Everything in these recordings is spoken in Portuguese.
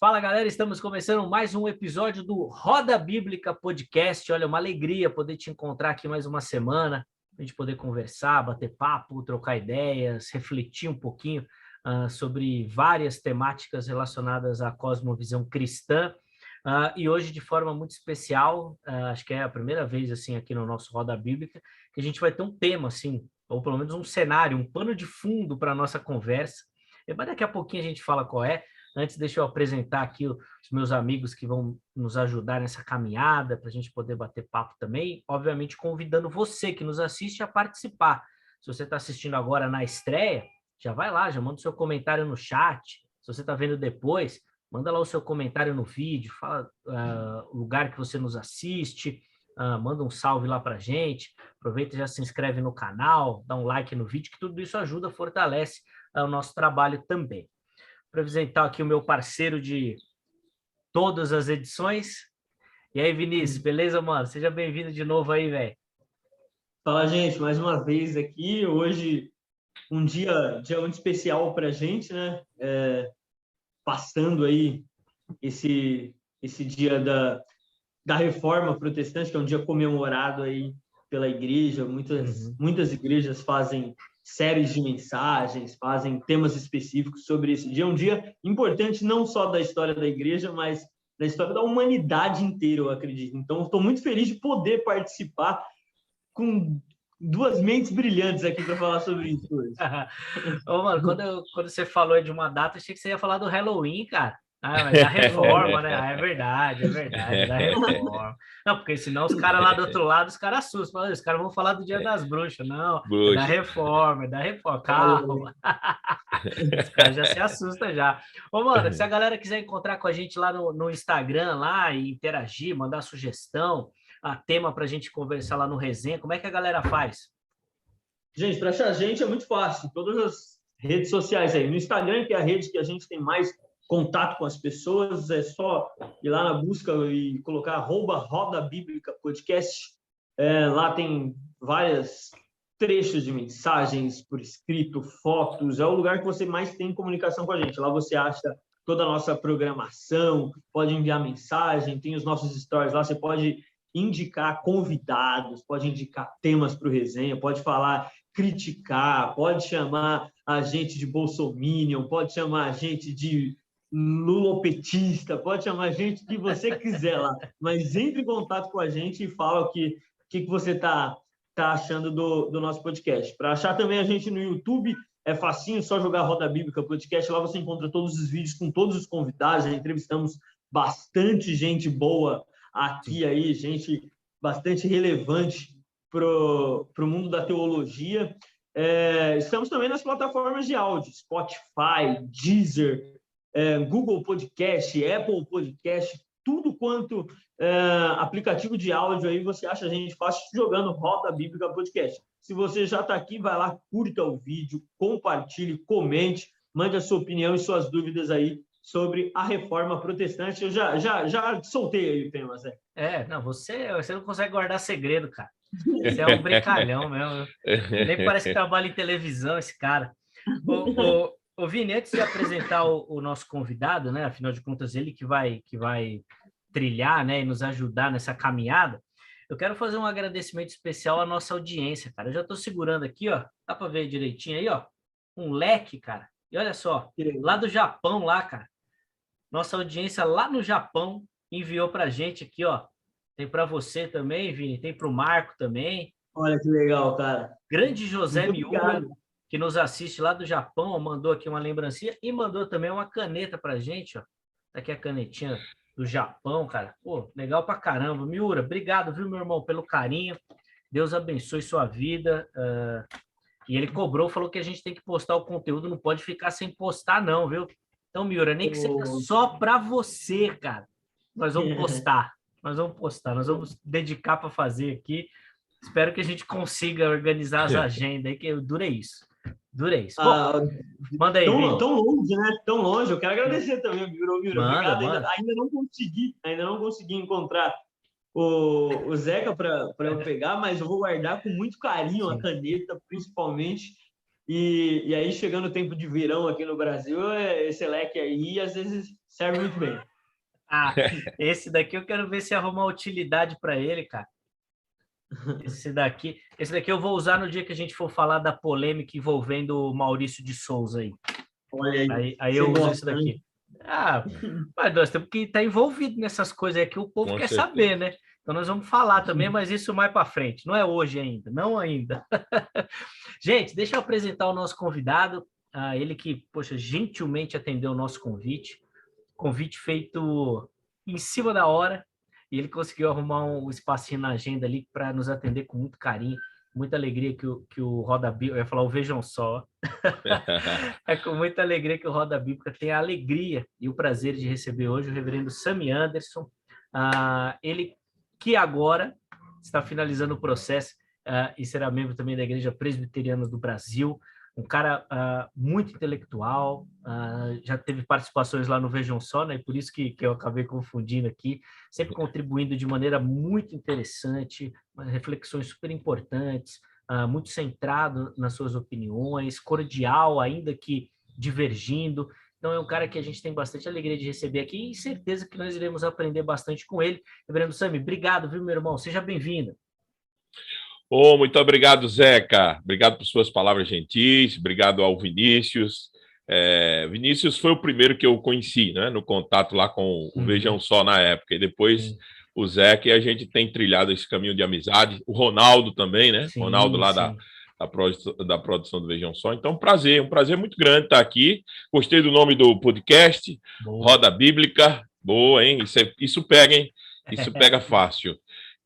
Fala, galera, estamos começando mais um episódio do Roda Bíblica Podcast. Olha, uma alegria poder te encontrar aqui mais uma semana, a gente poder conversar, bater papo, trocar ideias, refletir um pouquinho sobre várias temáticas relacionadas à cosmovisão cristã. E hoje, de forma muito especial, acho que é a primeira vez assim aqui no nosso Roda Bíblica, que a gente vai ter um tema, assim, ou pelo menos um cenário, um pano de fundo para a nossa conversa. Mas daqui a pouquinho a gente fala qual é. Antes, deixa eu apresentar aqui os meus amigos que vão nos ajudar nessa caminhada, para a gente poder bater papo também. Obviamente, convidando você que nos assiste a participar. Se você está assistindo agora na estreia, já vai lá, já manda o seu comentário no chat. Se você está vendo depois, manda lá o seu comentário no vídeo, fala o lugar que você nos assiste, manda um salve lá para a gente. Aproveita e já se inscreve no canal, dá um like no vídeo, que tudo isso ajuda, fortalece o nosso trabalho também. Apresentar aqui o meu parceiro de todas as edições. E aí, Vinícius, beleza, mano? Seja bem-vindo de novo aí, velho. Fala, gente, mais uma vez aqui. Hoje, um dia muito especial para a gente, né? Passando aí esse dia da Reforma Protestante, que é um dia comemorado aí pela igreja. Muitas igrejas fazem séries de mensagens, fazem temas específicos sobre esse dia. É um dia importante não só da história da igreja, mas da história da humanidade inteira, eu acredito. Então, estou muito feliz de poder participar com duas mentes brilhantes aqui para falar sobre isso hoje. Ô, mano, quando você falou de uma data, achei que você ia falar do Halloween, cara. Mas da reforma, né? É verdade, da reforma. Não, porque senão os caras lá do outro lado, os caras assustam. Os caras vão falar do Dia das Bruxas. Não, é da reforma, Calma. Os caras já se assustam já. Ô, mano, se a galera quiser encontrar com a gente lá no Instagram, lá e interagir, mandar sugestão, tema para a gente conversar lá no resenha, como é que a galera faz? Gente, para achar a gente é muito fácil. Todas as redes sociais aí. No Instagram, que é a rede que a gente tem mais contato com as pessoas, é só ir lá na busca e colocar @Roda Bíblica Podcast. Lá tem vários trechos de mensagens por escrito, fotos. É o lugar que você mais tem comunicação com a gente. Lá você acha toda a nossa programação, pode enviar mensagem, tem os nossos stories lá, você pode indicar convidados, pode indicar temas para o resenha, pode falar, criticar, pode chamar a gente de bolsominion, pode chamar a gente de lulopetista, pode chamar a gente que você quiser lá, mas entre em contato com a gente e fala o que você está achando do nosso podcast. Para achar também a gente no YouTube, é facinho, só jogar Roda Bíblica Podcast, lá você encontra todos os vídeos com todos os convidados, já entrevistamos bastante gente boa aqui aí, gente bastante relevante pro mundo da teologia. Estamos também nas plataformas de áudio, Spotify, Deezer, Google Podcast, Apple Podcast, tudo quanto aplicativo de áudio aí, você acha a gente fácil jogando Roda Bíblica Podcast. Se você já está aqui, vai lá, curta o vídeo, compartilhe, comente, mande a sua opinião e suas dúvidas aí sobre a reforma protestante. Eu já soltei aí o tema, Zé. Não, você não consegue guardar segredo, cara. Você é um brincalhão mesmo. Nem parece que trabalha em televisão esse cara. Ô Vini, antes de apresentar o nosso convidado, né? Afinal de contas, ele que vai trilhar, né, e nos ajudar nessa caminhada, eu quero fazer um agradecimento especial à nossa audiência, cara. Eu já estou segurando aqui, ó. Dá para ver direitinho aí, ó. Um leque, cara. E olha só, lá do Japão, lá, cara. Nossa audiência lá no Japão enviou para a gente aqui, ó. Tem para você também, Vini. Tem para o Marco também. Olha que legal, cara. Grande José Miura, que nos assiste lá do Japão, mandou aqui uma lembrancinha e mandou também uma caneta para a gente, ó. Tá aqui a canetinha do Japão, cara. Pô, legal pra caramba. Miura, obrigado, viu, meu irmão, pelo carinho. Deus abençoe sua vida. E ele cobrou, falou que a gente tem que postar o conteúdo, não pode ficar sem postar, não, viu? Então, Miura, nem que seja só para você, cara. Nós vamos postar. Nós vamos dedicar para fazer aqui. Espero que a gente consiga organizar as agendas aí, que dura isso. Bom, manda aí, tão longe, né? Tão longe. Eu quero agradecer também, Miura. Obrigado. Manda. Ainda não consegui encontrar o Zeca para eu pegar, mas eu vou guardar com muito carinho a caneta, principalmente. E aí, chegando o tempo de verão aqui no Brasil, esse leque aí, às vezes serve muito bem. Esse daqui eu quero ver se arrumar utilidade para ele, cara. Esse daqui eu vou usar no dia que a gente for falar da polêmica envolvendo o Maurício de Souza aí. Olha aí eu uso esse daqui. Mas nós temos que estar envolvido nessas coisas aí que o povo quer saber, né? Então nós vamos falar também, mas isso mais para frente. Não é hoje ainda, não ainda. Gente, deixa eu apresentar o nosso convidado, ele que, poxa, gentilmente atendeu o nosso convite feito em cima da hora, e ele conseguiu arrumar um espacinho na agenda ali para nos atender com muito carinho, muita alegria que o Roda Bíblica, eu ia falar o Vejam Só, é com muita alegria que o Roda Bíblica tem a alegria e o prazer de receber hoje o reverendo Sammy Anderson, ele que agora está finalizando o processo e será membro também da Igreja Presbiteriana do Brasil, um cara muito intelectual, já teve participações lá no Vejam Só, né? Por isso que eu acabei confundindo aqui, sempre contribuindo de maneira muito interessante, reflexões super importantes, muito centrado nas suas opiniões, cordial, ainda que divergindo. Então, é um cara que a gente tem bastante alegria de receber aqui e certeza que nós iremos aprender bastante com ele. Reverendo Sammy, obrigado, viu, meu irmão? Seja bem-vindo. Muito obrigado, Zeca. Obrigado por suas palavras gentis. Obrigado ao Vinícius. Vinícius foi o primeiro que eu conheci, né, no contato lá com o Vejam Só na época. E depois o Zeca, e a gente tem trilhado esse caminho de amizade. O Ronaldo também, né? Sim, Ronaldo lá da produção do Vejam Só. Então, um prazer muito grande estar aqui. Gostei do nome do podcast, boa. Roda Bíblica. Boa, hein? Isso pega, hein? Isso pega fácil.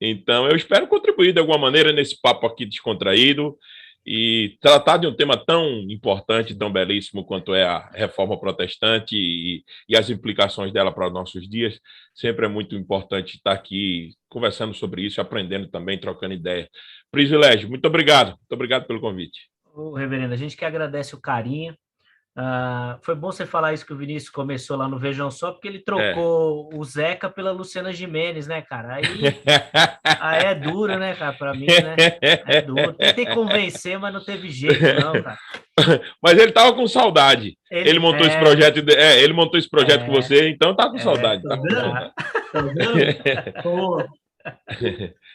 Então, eu espero contribuir de alguma maneira nesse papo aqui descontraído e tratar de um tema tão importante, tão belíssimo quanto é a reforma protestante e as implicações dela para os nossos dias. Sempre é muito importante estar aqui conversando sobre isso, aprendendo também, trocando ideias. Privilégio. Muito obrigado pelo convite. Reverendo, a gente que agradece o carinho. Foi bom você falar isso que o Vinícius começou lá no Vejam Só, porque ele trocou o Zeca pela Luciana Gimenez, né, cara? Aí é duro, né, cara, pra mim, né? É duro. Tentei convencer, mas não teve jeito, não, cara. Mas ele tava com saudade. Ele montou esse projeto, ele montou esse projeto com você, então tá com saudade. Tá vendo?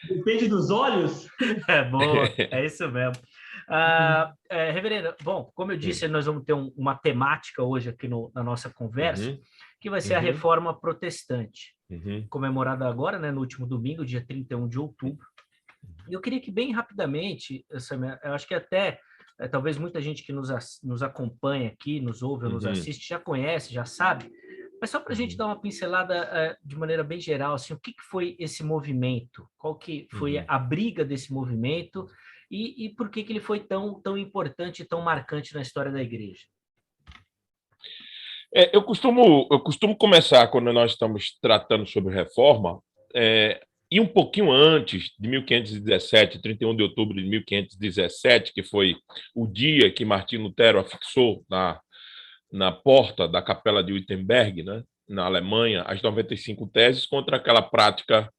Depende dos olhos. Boa, é isso mesmo. Reverendo, bom, como eu disse, nós vamos ter uma temática hoje aqui na nossa conversa, que vai ser a reforma protestante, comemorada agora, né, no último domingo, dia 31 de outubro. E eu queria que bem rapidamente, eu acho que até talvez muita gente que nos acompanha aqui, nos ouve ou nos assiste, já conhece, já sabe, mas só para a gente dar uma pincelada de maneira bem geral, assim, o que foi esse movimento? Qual que foi a briga desse movimento? E por que ele foi tão importante e tão marcante na história da igreja? Eu costumo começar, quando nós estamos tratando sobre reforma, e um pouquinho antes de 1517, 31 de outubro de 1517, que foi o dia que Martim Lutero afixou na porta da Capela de Wittenberg, né, na Alemanha, as 95 teses contra aquela prática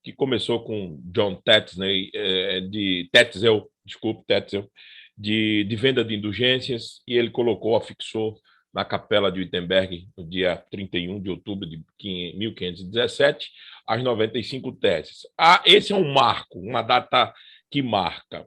que começou com John Tetzel, de venda de indulgências, e ele afixou na Capela de Wittenberg, no dia 31 de outubro de 1517, as 95 teses. Esse é um marco, uma data que marca.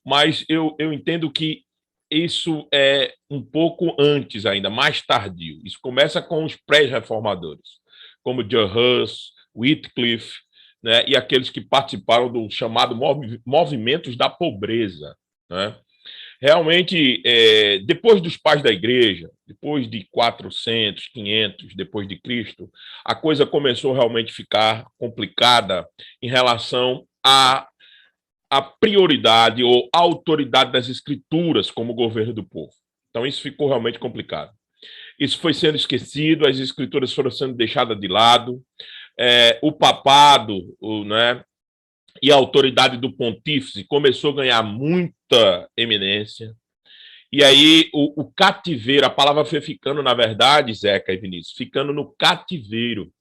Mas eu entendo que isso é um pouco antes ainda, mais tardio. Isso começa com os pré-reformadores, como John Huss, Wycliffe, né, e aqueles que participaram do chamado movimentos da pobreza, né? Realmente, depois dos pais da igreja, depois de 400, 500 depois de Cristo, a coisa começou realmente a ficar complicada em relação à prioridade ou autoridade das escrituras como governo do povo. Então, isso ficou realmente complicado. Isso foi sendo esquecido, as escrituras foram sendo deixadas de lado, o papado, né, e a autoridade do pontífice começou a ganhar muita eminência. E aí o cativeiro, a palavra foi ficando, na verdade, Zeca e Vinícius, ficando no cativeiro.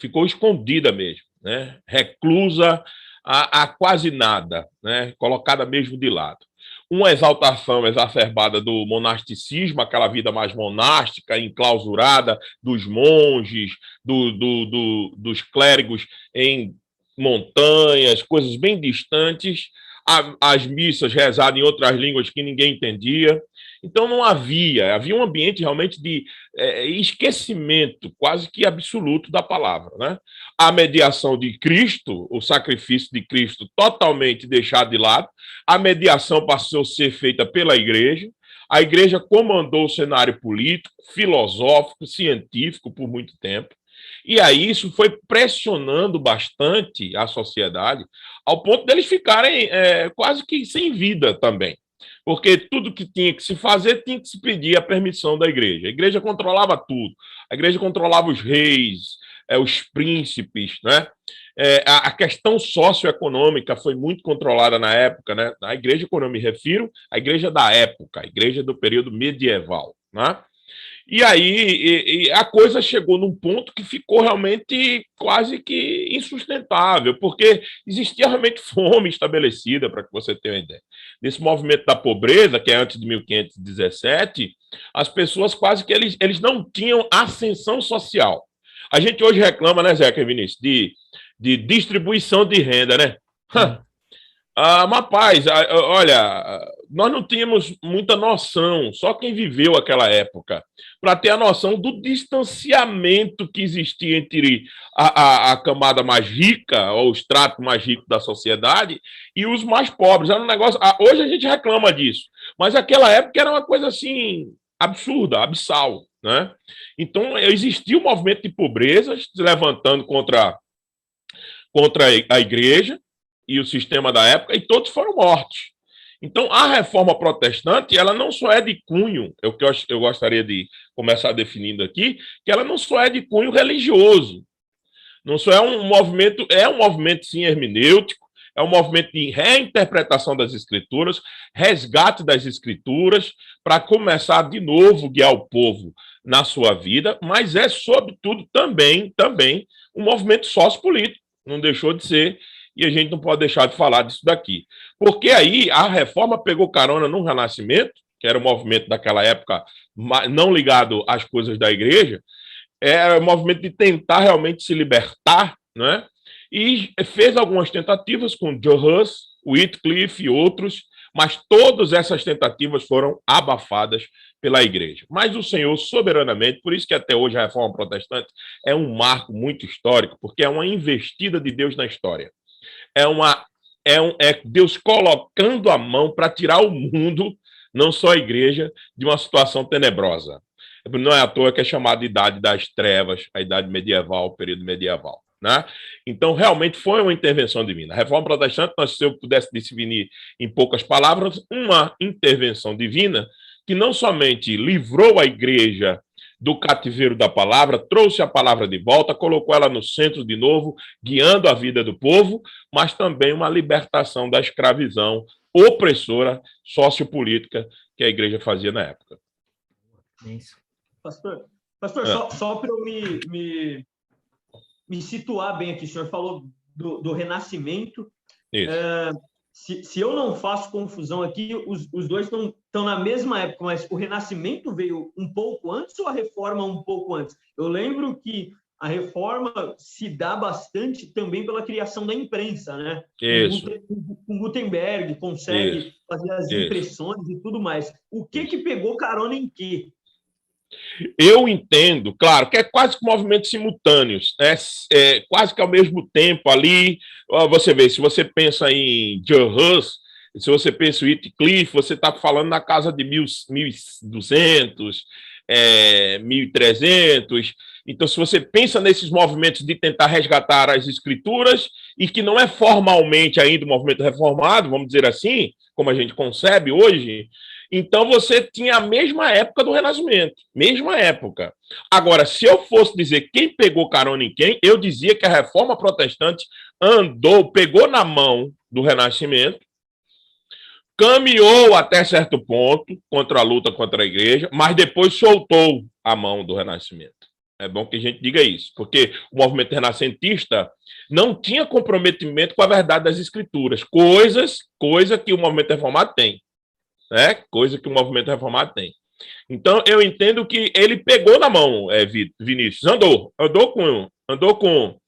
Ficou escondida mesmo, né? Reclusa a quase nada, né? Colocada mesmo de lado. uma exaltação exacerbada do monasticismo, aquela vida mais monástica, enclausurada, dos monges, dos clérigos em montanhas, coisas bem distantes, as missas rezadas em outras línguas que ninguém entendia. Então não havia um ambiente realmente de esquecimento quase que absoluto da palavra, né? A mediação de Cristo, o sacrifício de Cristo totalmente deixado de lado, a mediação passou a ser feita pela igreja, a igreja comandou o cenário político, filosófico, científico por muito tempo, e aí isso foi pressionando bastante a sociedade, ao ponto deles ficarem quase que sem vida também. Porque tudo que tinha que se fazer tinha que se pedir a permissão da igreja. A igreja controlava tudo. A igreja controlava os reis, os príncipes, né? A questão socioeconômica foi muito controlada na época, né? A igreja, quando eu me refiro, a igreja da época, a igreja do período medieval, né? E aí a coisa chegou num ponto que ficou realmente quase que insustentável, porque existia realmente fome estabelecida, para que você tenha uma ideia. Nesse movimento da pobreza, que é antes de 1517, as pessoas quase que eles não tinham ascensão social. A gente hoje reclama, né, Zeca e Vinícius, de distribuição de renda, né? Rapaz, olha, nós não tínhamos muita noção, só quem viveu aquela época, para ter a noção do distanciamento que existia entre a camada mais rica, ou o extrato mais rico da sociedade, e os mais pobres. Era um negócio. Hoje a gente reclama disso, mas naquela época era uma coisa assim absurda, abissal, né? Então existia um movimento de pobreza se levantando contra a igreja e o sistema da época, e todos foram mortos. Então, a reforma protestante, ela não só é de cunho, é o que eu gostaria de começar definindo aqui, que ela não só é de cunho religioso, não só é um movimento sim hermenêutico, é um movimento de reinterpretação das escrituras, resgate das escrituras, para começar de novo guiar o povo na sua vida, mas é, sobretudo, também um movimento sociopolítico, não deixou de ser. E a gente não pode deixar de falar disso daqui. Porque aí a reforma pegou carona no Renascimento, que era um movimento daquela época não ligado às coisas da igreja, era um movimento de tentar realmente se libertar, né? E fez algumas tentativas com John Huss, Wycliffe e outros, mas todas essas tentativas foram abafadas pela igreja. Mas o Senhor, soberanamente, por isso que até hoje a reforma protestante é um marco muito histórico, porque é uma investida de Deus na história. É Deus colocando a mão para tirar o mundo, não só a igreja, de uma situação tenebrosa. Não é à toa que é chamada de Idade das Trevas, a Idade Medieval, o período medieval, né? Então, realmente foi uma intervenção divina. A reforma protestante, se eu pudesse definir em poucas palavras, uma intervenção divina que não somente livrou a igreja do cativeiro da palavra, trouxe a palavra de volta, colocou ela no centro de novo, guiando a vida do povo, mas também uma libertação da escravidão opressora sociopolítica que a igreja fazia na época. Isso. Pastor, só para eu me situar bem aqui, o senhor falou do Renascimento. Isso. Se eu não faço confusão aqui, os dois estão na mesma época, mas o Renascimento veio um pouco antes ou a Reforma um pouco antes? Eu lembro que a Reforma se dá bastante também pela criação da imprensa, né? Isso. Com Gutenberg, consegue fazer as impressões e tudo mais. O que pegou carona em quê? Eu entendo, claro, que é quase que movimentos simultâneos, quase que ao mesmo tempo ali. Você vê, se você pensa em John Huss, se você pensa em Wycliffe, você está falando na casa de 1200, 1300. Então, se você pensa nesses movimentos de tentar resgatar as escrituras, e que não é formalmente ainda um movimento reformado, vamos dizer assim, como a gente concebe hoje, então você tinha a mesma época do Renascimento, mesma época. Agora, se eu fosse dizer quem pegou carona em quem, eu dizia que a Reforma Protestante pegou na mão do Renascimento, caminhou até certo ponto contra a luta contra a igreja, mas depois soltou a mão do Renascimento. É bom que a gente diga isso, porque o movimento renascentista não tinha comprometimento com a verdade das escrituras, coisa que o movimento reformado tem. né? Coisa que o movimento reformado tem. Então, eu entendo que ele pegou na mão, Vinícius, andou com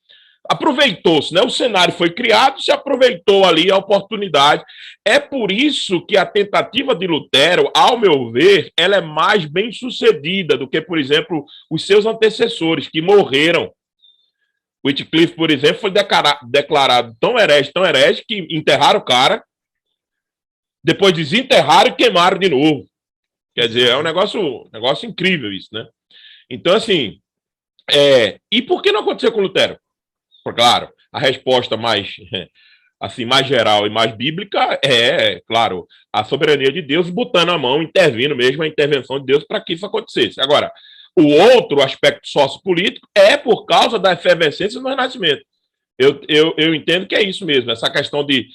aproveitou-se, né? O cenário foi criado, se aproveitou ali a oportunidade. É por isso que a tentativa de Lutero, ao meu ver, ela é mais bem sucedida do que, por exemplo, os seus antecessores que morreram. Wycliffe, por exemplo, foi declarado tão herege, que enterraram o cara, depois desenterraram e queimaram de novo. Quer dizer, é um negócio incrível isso, né? Então, assim, e por que não aconteceu com Lutero? Claro, a resposta mais geral e mais bíblica claro, a soberania de Deus botando a mão, intervindo mesmo, a intervenção de Deus para que isso acontecesse. Agora, o outro aspecto sociopolítico é por causa da efervescência no Renascimento. Eu entendo que é isso mesmo, essa questão de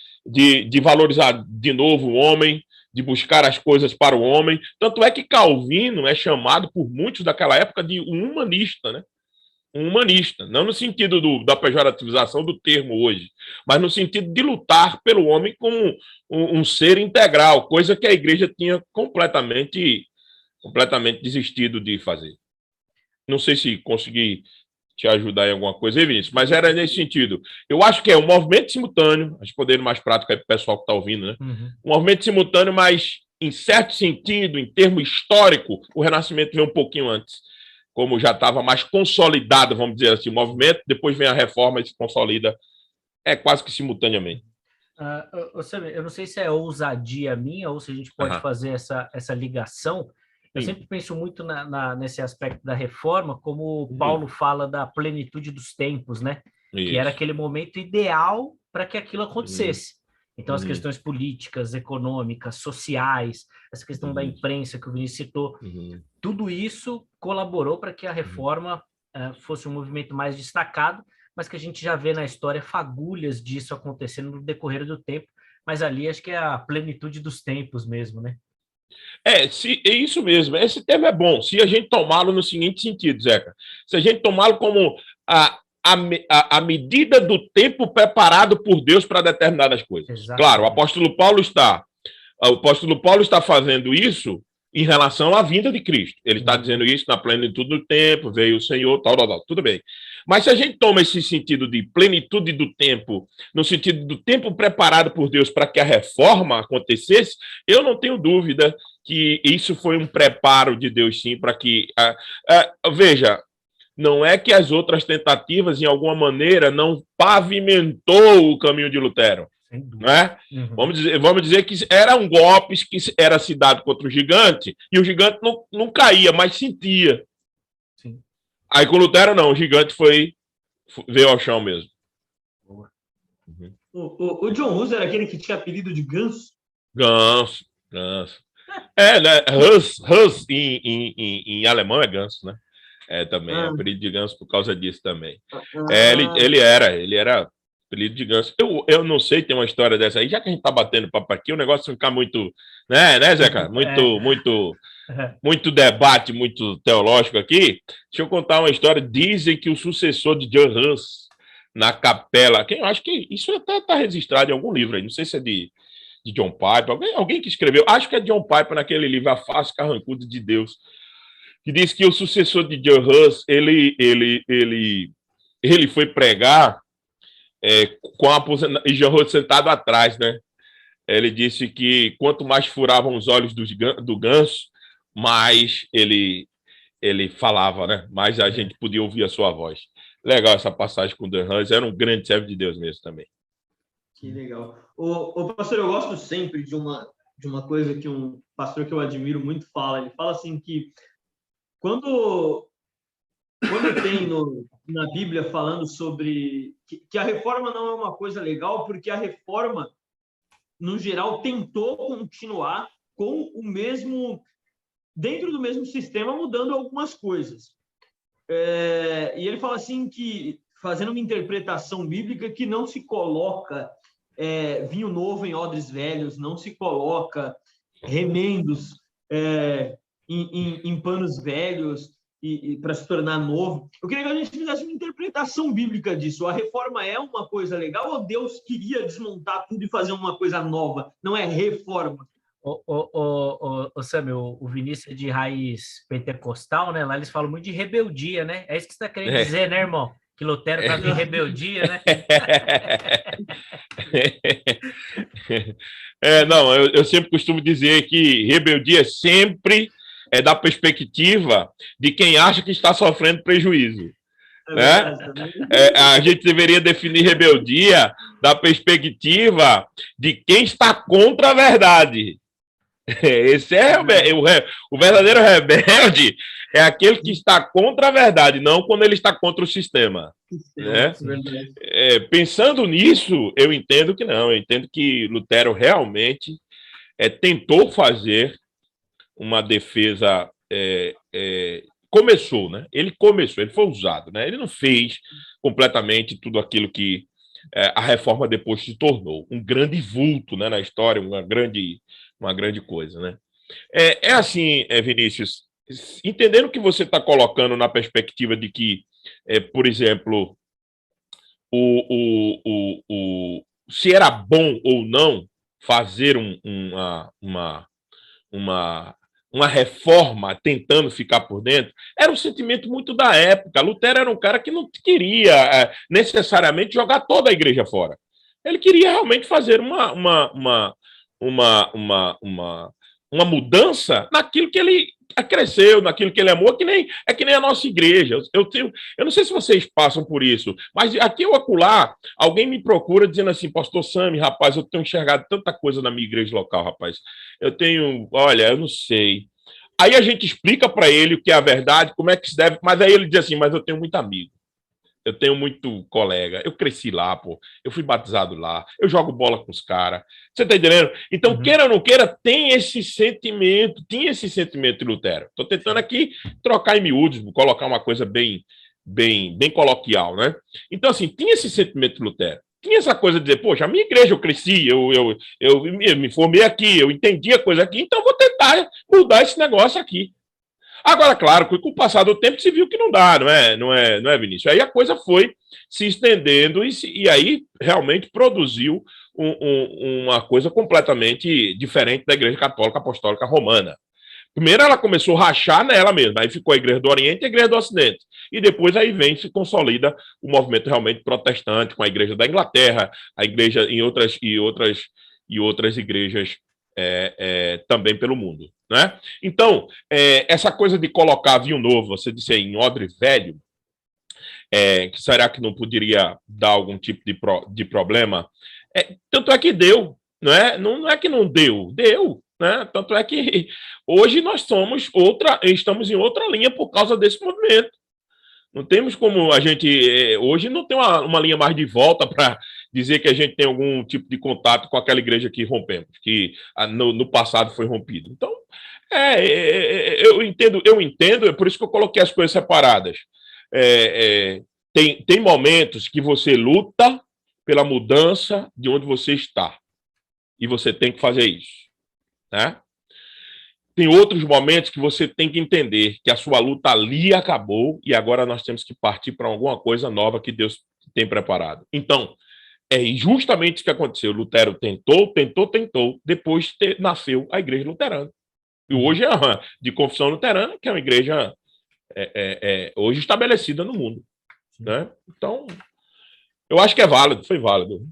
valorizar de novo o homem, de buscar as coisas para o homem. Tanto é que Calvino é chamado por muitos daquela época de um humanista, né? Um humanista, não no sentido da pejorativização do termo hoje, mas no sentido de lutar pelo homem como um ser integral, coisa que a igreja tinha completamente desistido de fazer. Não sei se consegui te ajudar em alguma coisa, Vinícius, mas era nesse sentido. Eu acho que é um movimento simultâneo, acho que poder mais prático aí para o pessoal que está ouvindo, né? Uhum. Um movimento simultâneo, mas em certo sentido, em termo histórico, o Renascimento veio um pouquinho antes. Como já estava mais consolidado, vamos dizer assim, o movimento, depois vem a reforma e se consolida quase que simultaneamente. Eu não sei se é ousadia minha ou se a gente pode fazer essa ligação. Eu sempre penso muito nesse aspecto da reforma, como Paulo fala da plenitude dos tempos, né? Isso. Que era aquele momento ideal para que aquilo acontecesse. Então, as questões políticas, econômicas, sociais, essa questão da imprensa que o Vinícius citou, tudo isso colaborou para que a reforma fosse um movimento mais destacado, mas que a gente já vê na história fagulhas disso acontecendo no decorrer do tempo, mas ali acho que é a plenitude dos tempos mesmo, né? É isso mesmo, esse termo é bom, se a gente tomá-lo no seguinte sentido, Zeca, se a gente tomá-lo como a medida do tempo preparado por Deus para determinadas coisas. Exatamente. Claro, o apóstolo Paulo está fazendo isso em relação à vinda de Cristo. Ele está dizendo isso na plenitude do tempo, veio o Senhor, tal, tudo bem. Mas se a gente toma esse sentido de plenitude do tempo, no sentido do tempo preparado por Deus para que a reforma acontecesse, eu não tenho dúvida que isso foi um preparo de Deus, sim, para que... veja, não é que as outras tentativas, em alguma maneira, não pavimentou o caminho de Lutero. Né? Vamos dizer que eram golpes que era se dado contra o gigante, e o gigante não caía, mas sentia. Sim. Aí com o Lutero, não, o gigante veio ao chão mesmo. O John Hus era aquele que tinha apelido de ganso? Ganso. Né? Hus em alemão é ganso, né? Também é apelido de ganso por causa disso também. Ele era apelido de ganso. Eu não sei, tem uma história dessa aí, já que a gente tá batendo papo aqui, o negócio vai ficar muito, né, Zeca? Muito debate, muito teológico aqui. Deixa eu contar uma história. Dizem que o sucessor de John Hus na capela, eu acho que isso até está registrado em algum livro aí, não sei se é de John Piper, alguém que escreveu, acho que é John Piper naquele livro A Face Carrancuda de Deus, que diz que o sucessor de John Hus, ele foi pregar com a aposentadoria, e John Hus sentado atrás, né? Ele disse que quanto mais furavam os olhos do ganso, mais ele falava, né? Mais a gente podia ouvir a sua voz. Legal essa passagem com o John Hus, era um grande servo de Deus mesmo também. Que legal. O pastor, eu gosto sempre de uma coisa que um pastor que eu admiro muito fala. Ele fala assim que quando tem na Bíblia falando sobre que a reforma não é uma coisa legal, porque a reforma, no geral, tentou continuar com o mesmo, dentro do mesmo sistema, mudando algumas coisas. E ele fala assim que, fazendo uma interpretação bíblica, que não se coloca vinho novo em odres velhos, não se coloca remendos em panos velhos e para se tornar novo. Eu queria que a gente fizesse uma interpretação bíblica disso. A reforma é uma coisa legal ou Deus queria desmontar tudo e fazer uma coisa nova? Não é reforma. Samuel, o Vinícius é de raiz pentecostal, né? Lá eles falam muito de rebeldia, né? É isso que você está querendo dizer, né, irmão? Que Lutero estava em rebeldia, né? Não, eu sempre costumo dizer que rebeldia sempre é da perspectiva de quem acha que está sofrendo prejuízo. Né? A gente deveria definir rebeldia da perspectiva de quem está contra a verdade. Esse é o verdadeiro rebelde, é aquele que está contra a verdade, não quando ele está contra o sistema. Né? Pensando nisso, eu entendo que não. Eu entendo que Lutero realmente tentou fazer uma defesa. Começou, né? Ele foi usado, né? Ele não fez completamente tudo aquilo que a reforma depois se tornou. Um grande vulto, né, na história, uma grande coisa, né? Assim, Vinícius, entendendo que você está colocando na perspectiva de que, por exemplo, se era bom ou não fazer uma reforma tentando ficar por dentro, era um sentimento muito da época. Lutero era um cara que não queria necessariamente jogar toda a igreja fora. Ele queria realmente fazer uma mudança naquilo que ele cresceu, naquilo que ele amou, que nem a nossa igreja. Eu não sei se vocês passam por isso, mas aqui ou acolá, alguém me procura dizendo assim, pastor Sami, rapaz, eu tenho enxergado tanta coisa na minha igreja local, rapaz. Olha, eu não sei. Aí a gente explica para ele o que é a verdade, como é que se deve, mas aí ele diz assim, mas eu tenho muito amigo. Eu tenho muito colega, eu cresci lá, pô, eu fui batizado lá, eu jogo bola com os caras. Você tá entendendo? Então, queira ou não queira, tinha esse sentimento de Lutero. Estou tentando aqui trocar em miúdos, colocar uma coisa bem coloquial, né? Então, assim, tinha esse sentimento de Lutero. Tinha essa coisa de dizer, poxa, a minha igreja eu cresci, eu me formei aqui, eu entendi a coisa aqui, então vou tentar mudar esse negócio aqui. Agora, claro, com o passar do tempo se viu que não dá, não é, Vinícius? Aí a coisa foi se estendendo e aí realmente produziu uma coisa completamente diferente da Igreja Católica Apostólica Romana. Primeiro ela começou a rachar nela mesma, aí ficou a Igreja do Oriente e a Igreja do Ocidente. E depois aí se consolida o movimento realmente protestante, com a Igreja da Inglaterra, a Igreja em outras igrejas também pelo mundo. Né? Então, essa coisa de colocar vinho novo, você disse aí, em odre velho, será que não poderia dar algum tipo de problema? Tanto é que deu, não é que não deu, né? Tanto é que hoje nós estamos em outra linha por causa desse movimento. Não temos como a gente, hoje não tem uma linha mais de volta para dizer que a gente tem algum tipo de contato com aquela igreja que rompemos, que no passado foi rompido. Então, eu entendo, é por isso que eu coloquei as coisas separadas. Tem momentos que você luta pela mudança de onde você está, e você tem que fazer isso, né? Tem outros momentos que você tem que entender que a sua luta ali acabou e agora nós temos que partir para alguma coisa nova que Deus tem preparado. Então, é justamente isso que aconteceu. Lutero tentou, depois nasceu a Igreja Luterana. E hoje é de confissão luterana, que é uma igreja hoje estabelecida no mundo. Né? Então, eu acho que foi válido.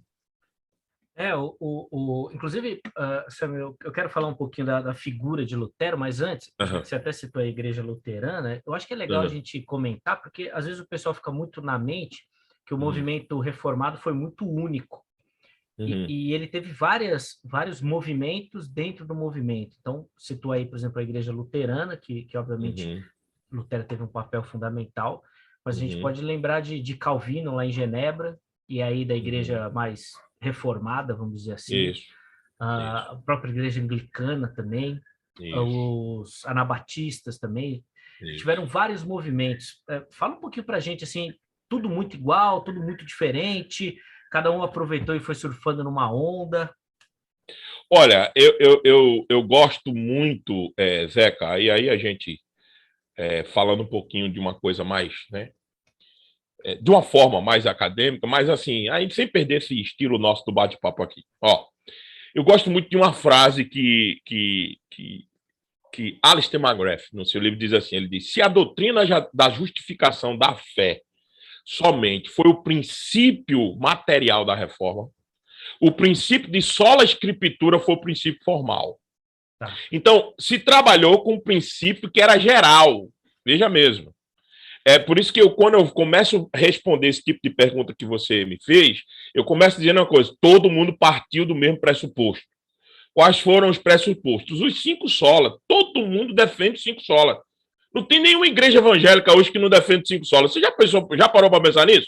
Inclusive, Samuel, eu quero falar um pouquinho da figura de Lutero, mas antes, você até citou a igreja luterana, eu acho que é legal a gente comentar, porque às vezes o pessoal fica muito na mente que o movimento reformado foi muito único. E ele teve vários movimentos dentro do movimento. Então, citou aí, por exemplo, a igreja luterana, que obviamente Lutero teve um papel fundamental, mas a gente pode lembrar de Calvino, lá em Genebra, e aí da igreja mais reformada, vamos dizer assim, a própria igreja anglicana também, os anabatistas também, tiveram vários movimentos. Fala um pouquinho para a gente, assim, tudo muito igual, tudo muito diferente, cada um aproveitou e foi surfando numa onda. Olha, eu gosto muito, Zeca, e aí a gente falando um pouquinho de uma coisa mais, né, de uma forma mais acadêmica, mas assim, aí sem perder esse estilo nosso do bate-papo aqui. Ó, Eu gosto muito de uma frase que Alistair McGrath, no seu livro, diz assim, ele diz, se a doutrina da justificação da fé somente foi o princípio material da reforma, o princípio de sola escritura foi o princípio formal. Tá. Então, se trabalhou com um princípio que era geral, veja mesmo. É por isso que quando eu começo a responder esse tipo de pergunta que você me fez, eu começo dizendo uma coisa, todo mundo partiu do mesmo pressuposto. Quais foram os pressupostos? Os 5 solas. Todo mundo defende 5 solas. Não tem nenhuma igreja evangélica hoje que não defende 5 solas. Você já parou para pensar nisso?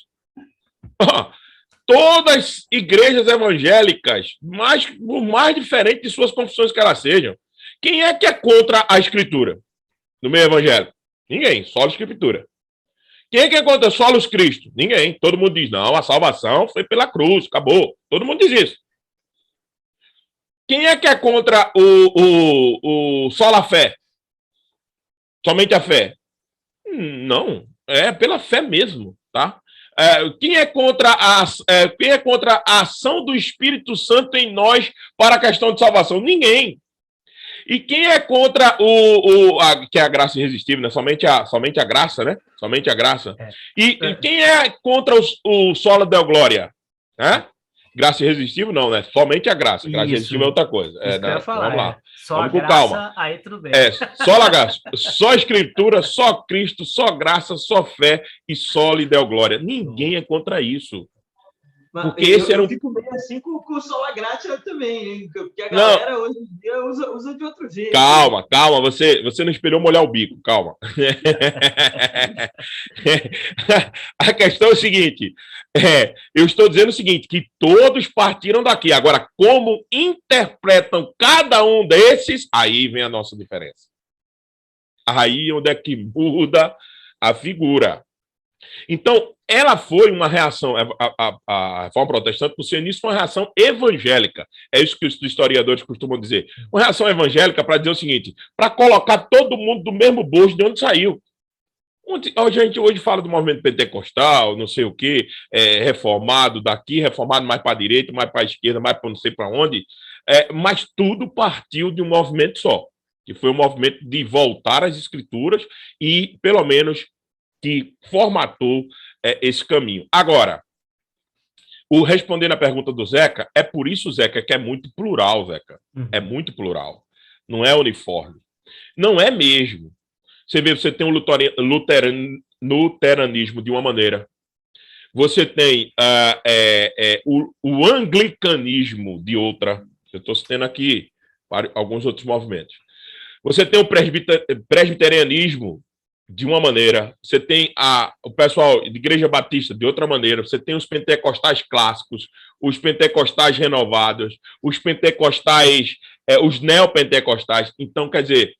Todas as igrejas evangélicas, por mais diferente de suas confissões que elas sejam, quem é que é contra a escritura no meio evangélico? Ninguém, só a escritura. Quem é que é contra solos Cristo? Ninguém. Todo mundo diz, não, a salvação foi pela cruz, acabou. Todo mundo diz isso. Quem é que é contra o sola fé? Somente a fé? Não, é pela fé mesmo, tá? Quem é contra a ação do Espírito Santo em nós para a questão de salvação? Ninguém. E quem é contra que é a graça irresistível, né? Somente a graça, né? Somente a graça. E quem é contra o sola Deo Glória? Graça irresistível, não, né? Somente a graça. Graça irresistível é outra coisa. Vamos lá. Só vamos com graça, calma. Aí tudo bem. Só a graça. Só escritura, só Cristo, só graça, só fé e só Deo Glória. Ninguém é contra isso. Porque esse era um... Eu fico bem assim com o sola graça também, hein? Porque a galera hoje em dia usa de outro jeito. Calma, você não esperou molhar o bico, calma. A questão é o seguinte, eu estou dizendo o seguinte, que todos partiram daqui. Agora, como interpretam cada um desses, aí vem a nossa diferença. Aí onde é que muda a figura. Então, ela foi uma reação, a reforma protestante, por ser nisso, uma reação evangélica. É isso que os historiadores costumam dizer. Uma reação evangélica para dizer o seguinte, para colocar todo mundo do mesmo bojo de onde saiu. A gente hoje fala do movimento pentecostal, não sei o quê, reformado daqui, reformado mais para a direita, mais para a esquerda, mais para não sei para onde, mas tudo partiu de um movimento só, que foi o movimento de voltar às escrituras e, pelo menos, que formatou esse caminho. Agora, respondendo a pergunta do Zeca, é por isso, Zeca, que é muito plural, Zeca. É muito plural. Não é uniforme. Não é mesmo. Você tem o luteranismo de uma maneira. Você tem o anglicanismo de outra. Eu estou citando aqui alguns outros movimentos. Você tem o presbiterianismo de uma maneira, você tem o pessoal de Igreja Batista de outra maneira, você tem os pentecostais clássicos, os pentecostais renovados, os pentecostais, os neopentecostais. Então, quer dizer,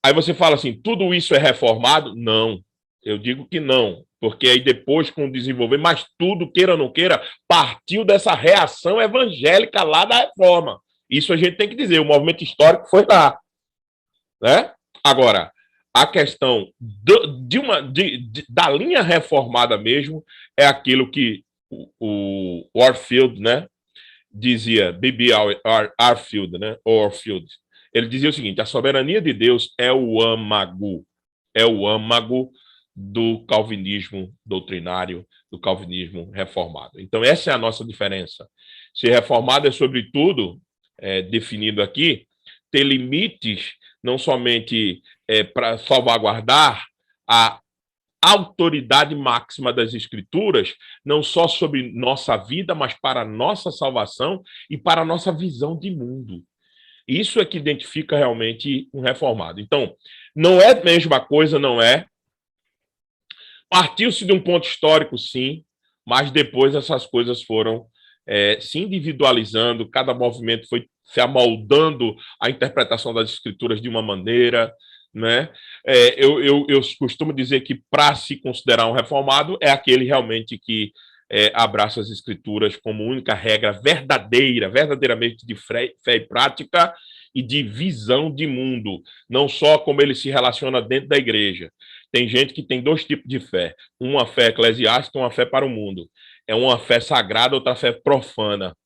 aí você fala assim, tudo isso é reformado? Não, eu digo que não, porque aí depois, com o desenvolver, mas tudo, queira ou não queira, partiu dessa reação evangélica lá da reforma. Isso a gente tem que dizer, o movimento histórico foi lá. Né? Agora, a questão da linha reformada mesmo é aquilo que o Warfield, né, dizia, B.B. Warfield, né, Warfield. Ele dizia o seguinte, a soberania de Deus é o âmago do calvinismo doutrinário, do calvinismo reformado. Então, essa é a nossa diferença. Se reformado é, sobretudo, definido aqui, ter limites não somente para salvaguardar a autoridade máxima das Escrituras, não só sobre nossa vida, mas para a nossa salvação e para a nossa visão de mundo. Isso é que identifica realmente um reformado. Então, não é a mesma coisa, não é. Partiu-se de um ponto histórico, sim, mas depois essas coisas foram se individualizando, cada movimento foi se amoldando a interpretação das escrituras de uma maneira, né? Eu costumo dizer que para se considerar um reformado é aquele realmente que abraça as escrituras como única regra verdadeiramente de fé e prática e de visão de mundo, não só como ele se relaciona dentro da igreja. Tem gente que tem 2 tipos de fé, uma fé eclesiástica e uma fé para o mundo. É uma fé sagrada, outra fé profana.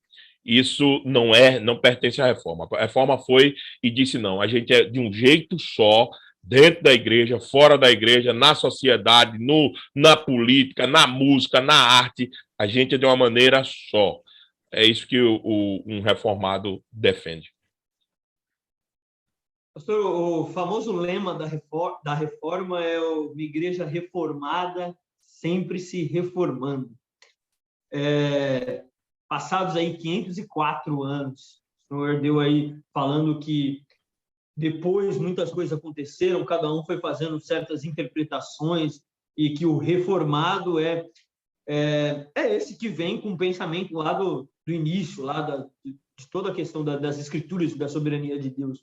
Isso não pertence à reforma. A reforma foi e disse: não, a gente é de um jeito só, dentro da igreja, fora da igreja, na sociedade, na política, na música, na arte, a gente é de uma maneira só. É isso que um reformado defende. Pastor, o famoso lema da reforma é uma igreja reformada, sempre se reformando. Passados aí 504 anos, o senhor deu aí falando que depois muitas coisas aconteceram, cada um foi fazendo certas interpretações e que o reformado é esse que vem com o pensamento lá do início, lá de toda a questão das escrituras, da soberania de Deus.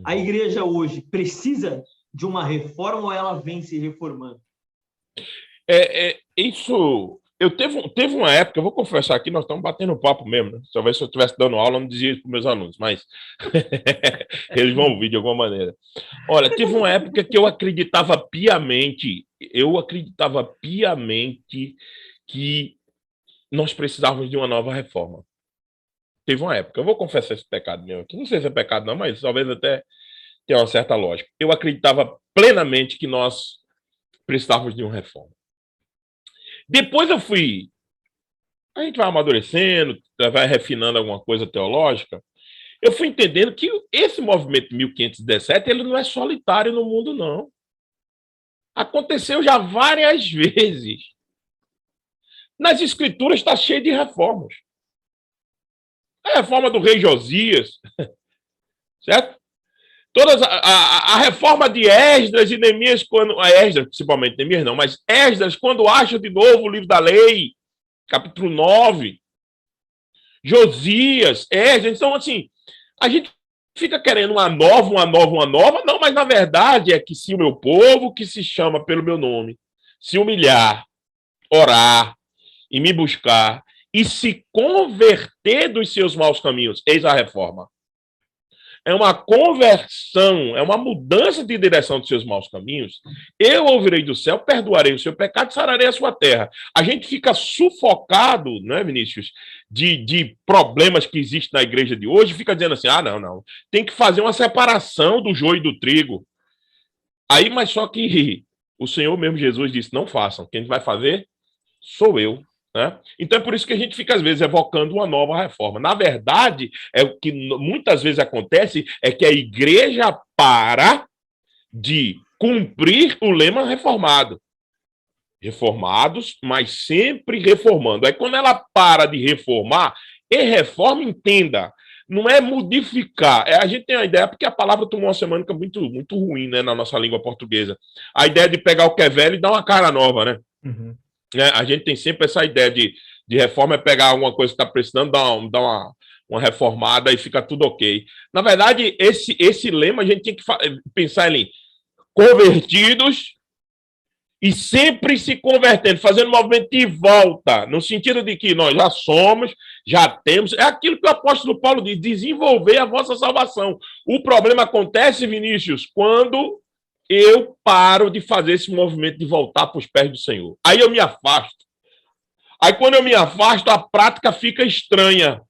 A igreja hoje precisa de uma reforma ou ela vem se reformando? Isso... Teve uma época, eu vou confessar aqui, nós estamos batendo papo mesmo, né? Talvez se eu estivesse dando aula, eu não dizia isso para os meus alunos, mas eles vão ouvir de alguma maneira. Olha, teve uma época que eu acreditava piamente que nós precisávamos de uma nova reforma. Teve uma época, eu vou confessar esse pecado meu aqui, não sei se é pecado não, mas talvez até tenha uma certa lógica. Eu acreditava plenamente que nós precisávamos de uma reforma. Depois a gente vai amadurecendo, vai refinando alguma coisa teológica, eu fui entendendo que esse movimento 1517, ele não é solitário no mundo, não. Aconteceu já várias vezes. Nas escrituras está cheio de reformas. A reforma do rei Josias, certo? A reforma de Esdras e Neemias, Esdras, principalmente, Neemias não, mas Esdras, quando acha de novo o livro da lei, capítulo 9, Josias, Esdras, então, assim, a gente fica querendo uma nova, não, mas na verdade é que se o meu povo, que se chama pelo meu nome, se humilhar, orar e me buscar e se converter dos seus maus caminhos, eis a reforma. É uma conversão, é uma mudança de direção dos seus maus caminhos. Eu ouvirei do céu, perdoarei o seu pecado e sararei a sua terra. A gente fica sufocado, não é, Vinícius, de problemas que existem na igreja de hoje, fica dizendo assim, não, tem que fazer uma separação do joio e do trigo. Aí, mas só que o Senhor mesmo, Jesus, disse, não façam. Quem vai fazer sou eu. Né? Então é por isso que a gente fica, às vezes, evocando uma nova reforma. Na verdade, o que muitas vezes acontece é que a igreja para de cumprir o lema reformado. Reformados, mas sempre reformando. Aí quando ela para de reformar, e reforma, entenda, não é modificar. A gente tem a ideia, porque a palavra tomou uma semântica muito, muito ruim, né, na nossa língua portuguesa. A ideia de pegar o que é velho e dar uma cara nova, né? Uhum. A gente tem sempre essa ideia de reforma, é pegar alguma coisa que está precisando, dar uma reformada e fica tudo ok. Na verdade, esse lema a gente tinha que pensar em convertidos e sempre se convertendo, fazendo um movimento de volta, no sentido de que nós já somos, já temos. É aquilo que o apóstolo Paulo diz, desenvolver a vossa salvação. O problema acontece, Vinícius, quando eu paro de fazer esse movimento de voltar para os pés do Senhor. Aí eu me afasto. Aí quando eu me afasto, a prática fica estranha.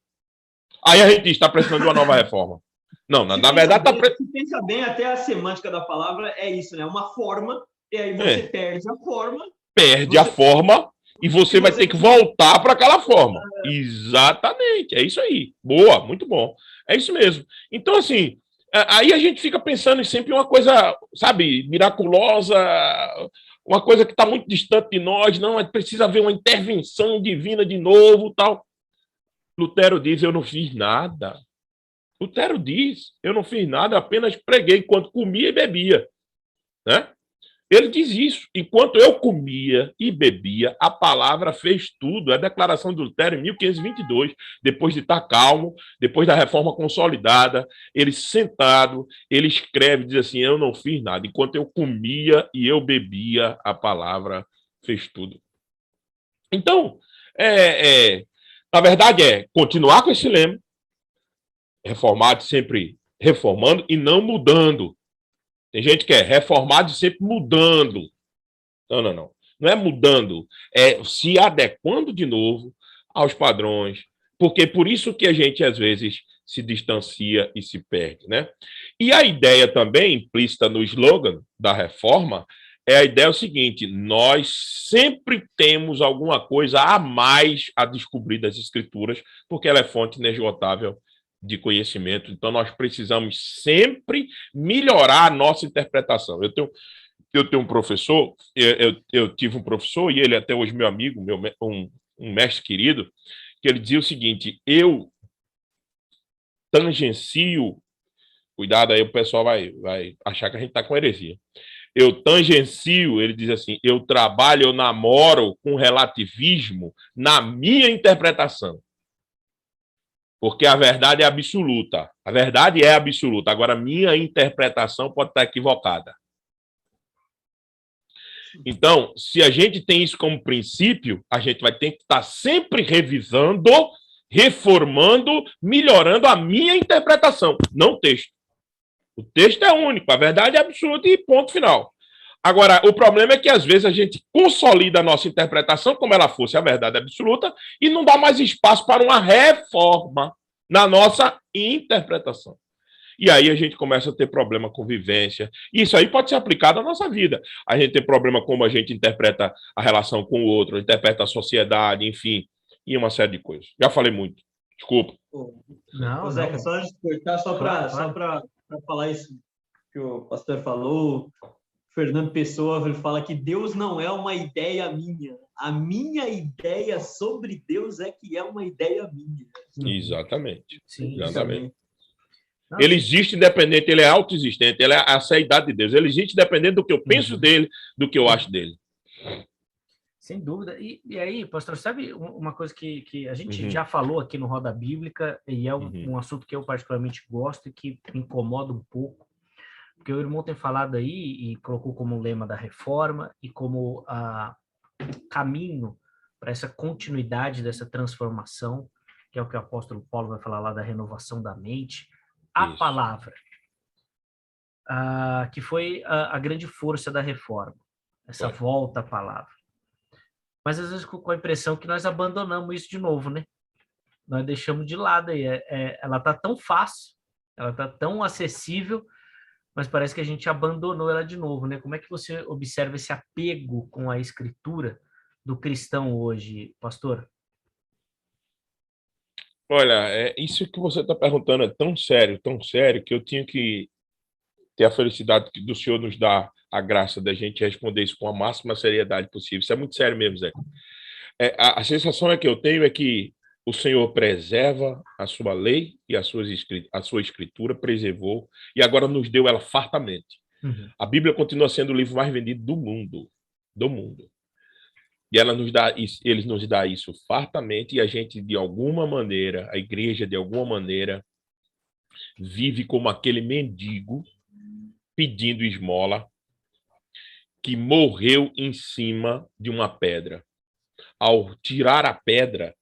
Aí a gente está precisando de uma nova reforma. Não, na verdade... Se pensa bem, até a semântica da palavra é isso, né? Uma forma, e aí você perde a forma. Perde a forma e você vai ter que voltar para aquela forma. Exatamente, é isso aí. Boa, muito bom. É isso mesmo. Então, assim... Aí a gente fica pensando em sempre uma coisa, sabe, miraculosa, uma coisa que está muito distante de nós, não, precisa haver uma intervenção divina de novo, tal. Lutero diz, eu não fiz nada. Lutero diz, eu não fiz nada, apenas preguei enquanto comia e bebia, né? Ele diz isso. Enquanto eu comia e bebia, a palavra fez tudo. É a declaração de Lutero em 1522, depois de estar calmo, depois da reforma consolidada, ele sentado, ele escreve, diz assim, eu não fiz nada. Enquanto eu comia e eu bebia, a palavra fez tudo. Então, na verdade, continuar com esse lema, reformado sempre reformando e não mudando. Tem gente que é reformado e sempre mudando. Não. Não é mudando, é se adequando de novo aos padrões Porque por isso que a gente, às vezes, se distancia e se perde, né? E a ideia também, implícita no slogan da reforma, é a ideia seguinte: nós sempre temos alguma coisa a mais a descobrir das Escrituras, porque ela é fonte inesgotável de conhecimento. Então, nós precisamos sempre melhorar a nossa interpretação. Eu tenho um professor, eu tive um professor, e ele até hoje meu amigo, um mestre querido, que ele dizia o seguinte: eu tangencio, cuidado aí, o pessoal vai achar que a gente está com heresia. Eu tangencio, ele diz assim, eu trabalho, eu namoro com relativismo na minha interpretação. Porque a verdade é absoluta. A verdade é absoluta. Agora, a minha interpretação pode estar equivocada. Então, se a gente tem isso como princípio, a gente vai ter que estar sempre revisando, reformando, melhorando a minha interpretação, não o texto. O texto é único, a verdade é absoluta e ponto final. Agora, o problema é que às vezes a gente consolida a nossa interpretação como ela fosse a verdade absoluta e não dá mais espaço para uma reforma na nossa interpretação. E aí a gente começa a ter problema com vivência. Isso aí pode ser aplicado à nossa vida. A gente tem problema como a gente interpreta a relação com o outro, interpreta a sociedade, enfim, e uma série de coisas. Já falei muito. Desculpa. Não, Zeca, só de cortar, só para falar isso que o pastor falou, Fernando Pessoa, ele fala que Deus não é uma ideia minha. A minha ideia sobre Deus é que é uma ideia minha. Exatamente. Sim, exatamente. Ele existe independente, ele é autoexistente, ele é a saída de Deus. Ele existe independente do que eu penso dele, do que eu acho dele. Sem dúvida. E aí, pastor, sabe uma coisa que a gente já falou aqui no Roda Bíblica, e é um assunto que eu particularmente gosto e que me incomoda um pouco, porque o irmão tem falado aí e colocou como lema da reforma e como caminho para essa continuidade dessa transformação, que é o que o apóstolo Paulo vai falar lá da renovação da mente, a Isso. palavra, que foi a grande força da reforma, essa volta à palavra. Mas às vezes com a impressão que nós abandonamos isso de novo, né? Nós deixamos de lado aí. Ela está tão fácil, ela está tão acessível, mas parece que a gente abandonou ela de novo, né? Como é que você observa esse apego com a escritura do cristão hoje, pastor? Olha, isso que você está perguntando é tão sério, que eu tinha que ter a felicidade do Senhor nos dar a graça da gente responder isso com a máxima seriedade possível. Isso é muito sério mesmo, Zé. A sensação que eu tenho é que o Senhor preserva a sua lei e a sua escritura, preservou, e agora nos deu ela fartamente. A Bíblia continua sendo o livro mais vendido do mundo. E ele nos dá isso fartamente, e a gente, de alguma maneira, a igreja, de alguma maneira, vive como aquele mendigo pedindo esmola que morreu em cima de uma pedra. Ao tirar a pedra,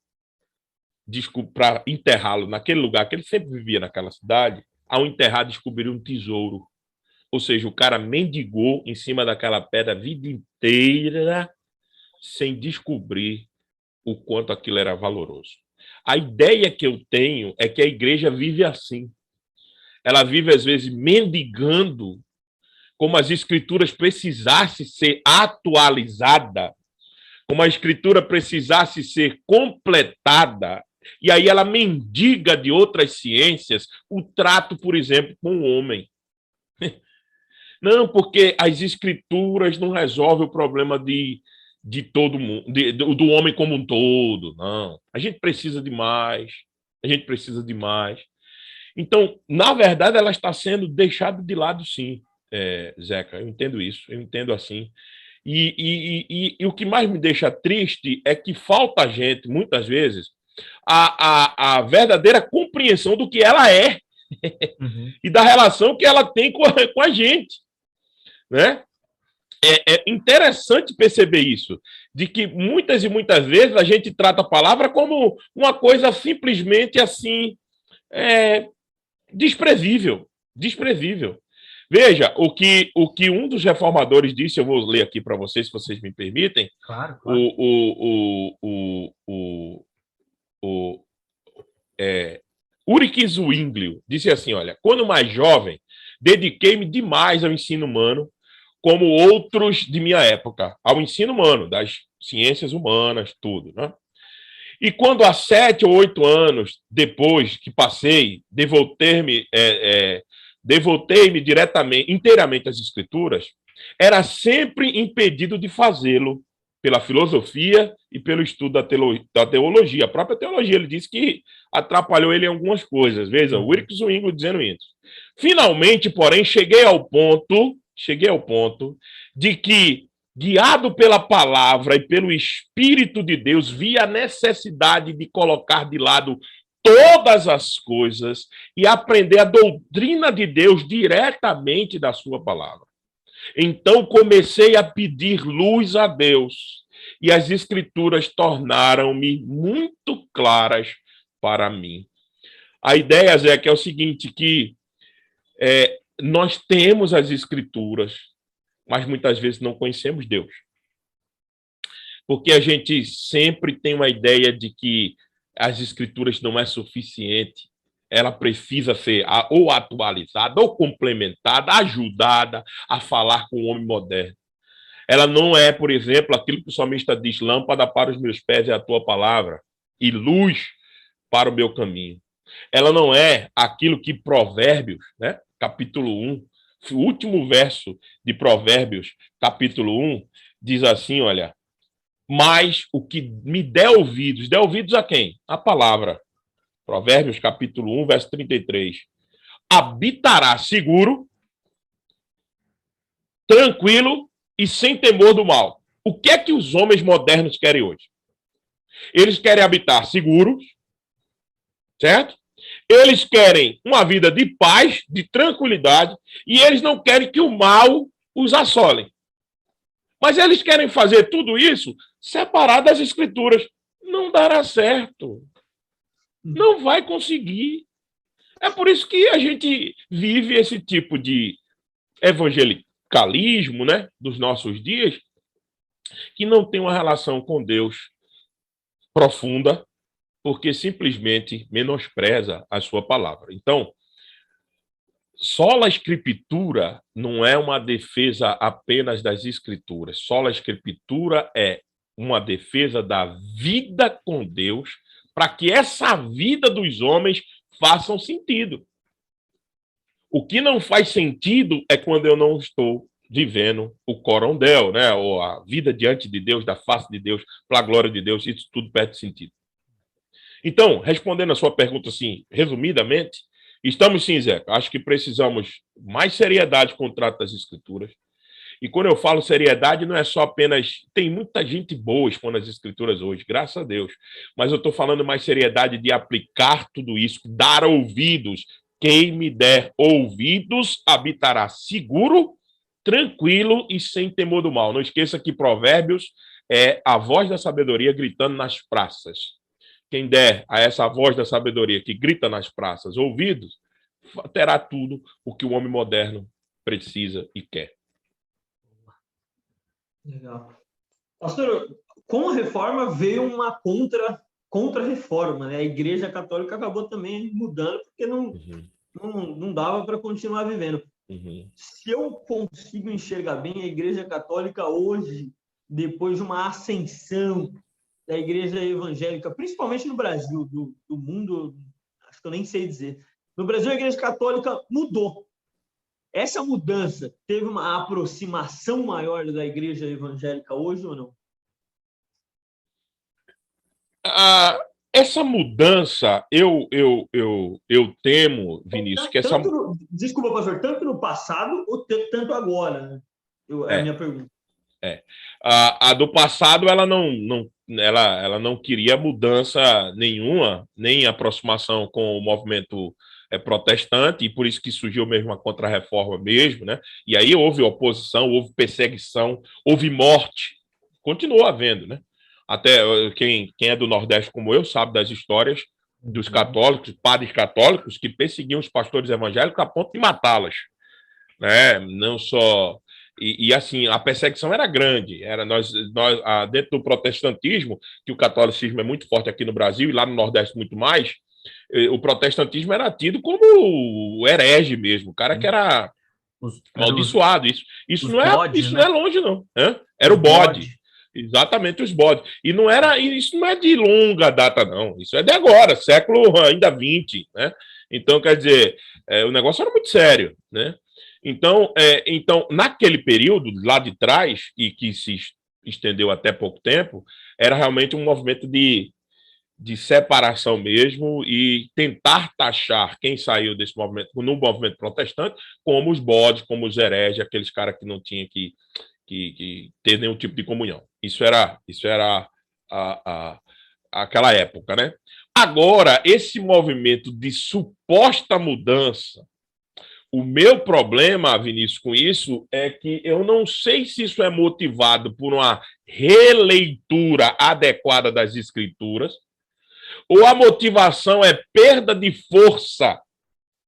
para enterrá-lo naquele lugar que ele sempre vivia naquela cidade, ao enterrar, descobriu um tesouro. Ou seja, o cara mendigou em cima daquela pedra a vida inteira sem descobrir o quanto aquilo era valoroso. A ideia que eu tenho é que a igreja vive assim. Ela vive, às vezes, mendigando como as escrituras precisassem ser atualizada, como a escritura precisasse ser completada, e aí ela mendiga de outras ciências o trato, por exemplo, com o homem. Não, porque as escrituras não resolvem o problema de todo mundo, do homem como um todo. Não. A gente precisa de mais. Então, na verdade, ela está sendo deixada de lado, sim, Zeca. Eu entendo isso, eu entendo assim. E o que mais me deixa triste é que falta a gente, muitas vezes, a verdadeira compreensão do que ela é e da relação que ela tem com a gente, né? É interessante perceber isso, de que muitas e muitas vezes a gente trata a palavra como uma coisa simplesmente assim, desprezível. Veja, o que um dos reformadores disse, eu vou ler aqui para vocês, se vocês me permitem. Claro. Ulrich Zwinglio disse assim, olha, quando mais jovem, dediquei-me demais ao ensino humano, como outros de minha época, ao ensino humano, das ciências humanas, tudo, né? E quando há 7 ou 8 anos depois que passei, devotei-me inteiramente às escrituras, era sempre impedido de fazê-lo pela filosofia e pelo estudo da teologia. A própria teologia, ele disse que atrapalhou ele em algumas coisas. Veja, o Ulrich Zwingli dizendo isso. Finalmente, porém, cheguei ao ponto de que, guiado pela palavra e pelo Espírito de Deus, vi a necessidade de colocar de lado todas as coisas e aprender a doutrina de Deus diretamente da sua palavra. Então comecei a pedir luz a Deus e as escrituras tornaram-me muito claras para mim. A ideia, Zé, que é o seguinte, que nós temos as escrituras, mas muitas vezes não conhecemos Deus. Porque a gente sempre tem uma ideia de que as escrituras não é suficiente, ela precisa ser ou atualizada, ou complementada, ajudada a falar com o homem moderno. Ela não é, por exemplo, aquilo que o salmista diz, lâmpada para os meus pés é a tua palavra e luz para o meu caminho. Ela não é aquilo que Provérbios, né, capítulo 1, o último verso de Provérbios, capítulo 1, diz assim, olha, mas o que me der ouvidos a quem? A palavra. Provérbios, capítulo 1, verso 33. Habitará seguro, tranquilo e sem temor do mal. O que é que os homens modernos querem hoje? Eles querem habitar seguros, certo? Eles querem uma vida de paz, de tranquilidade, e eles não querem que o mal os assole. Mas eles querem fazer tudo isso separado das escrituras. Não dará certo. Não vai conseguir. É por isso que a gente vive esse tipo de evangelicalismo, né, dos nossos dias, que não tem uma relação com Deus profunda, porque simplesmente menospreza a sua palavra. Então, sola escritura não é uma defesa apenas das escrituras. Sola escritura é uma defesa da vida com Deus, para que essa vida dos homens faça sentido. O que não faz sentido é quando eu não estou vivendo o corondel, né? Ou a vida diante de Deus, da face de Deus, para a glória de Deus, isso tudo perde sentido. Então, respondendo a sua pergunta assim, resumidamente, estamos sim, Zé, acho que precisamos mais seriedade com o trato das escrituras. E quando eu falo seriedade, não é só apenas... Tem muita gente boa expondo as escrituras hoje, graças a Deus. Mas eu estou falando mais seriedade de aplicar tudo isso, dar ouvidos. Quem me der ouvidos habitará seguro, tranquilo e sem temor do mal. Não esqueça que Provérbios é a voz da sabedoria gritando nas praças. Quem der a essa voz da sabedoria que grita nas praças ouvidos, terá tudo o que o homem moderno precisa e quer. Legal. Pastor, com a reforma veio uma contra-reforma, né? A Igreja Católica acabou também mudando, porque não dava para continuar vivendo. Se eu consigo enxergar bem, a Igreja Católica hoje, depois de uma ascensão da Igreja Evangélica, principalmente no Brasil, do mundo, acho que eu nem sei dizer. No Brasil, a Igreja Católica mudou. Essa mudança teve uma aproximação maior da igreja evangélica hoje ou não? Essa mudança, eu temo, Vinícius, que essa... Desculpa, pastor, tanto no passado ou tanto agora, né? É a minha pergunta. A do passado, ela não queria mudança nenhuma, nem aproximação com o movimento protestante, e por isso que surgiu mesmo a contra-reforma mesmo, né? E aí houve oposição, houve perseguição, houve morte, continua havendo, né? Até quem é do Nordeste como eu sabe das histórias dos católicos, padres católicos que perseguiam os pastores evangélicos a ponto de matá-los, né? Não só... E assim, a perseguição era grande, nós dentro do protestantismo, que o catolicismo é muito forte aqui no Brasil e lá no Nordeste muito mais, O protestantismo era tido como o herege mesmo, o cara que era amaldiçoado. Isso não é, bodes, isso, né? Não é longe, não. Era o bode. Exatamente, os bodes. Isso não é de longa data, não. Isso é de agora, século ainda 20, né? Então, quer dizer, o negócio era muito sério, né? Então, naquele período, lá de trás, e que se estendeu até pouco tempo, era realmente um movimento de separação mesmo e tentar taxar quem saiu desse movimento, no movimento protestante, como os bodes, como os hereges, aqueles caras que não tinham que ter nenhum tipo de comunhão. Isso era aquela época, né? Agora, esse movimento de suposta mudança, o meu problema, Vinícius, com isso é que eu não sei se isso é motivado por uma releitura adequada das escrituras, ou a motivação é perda de força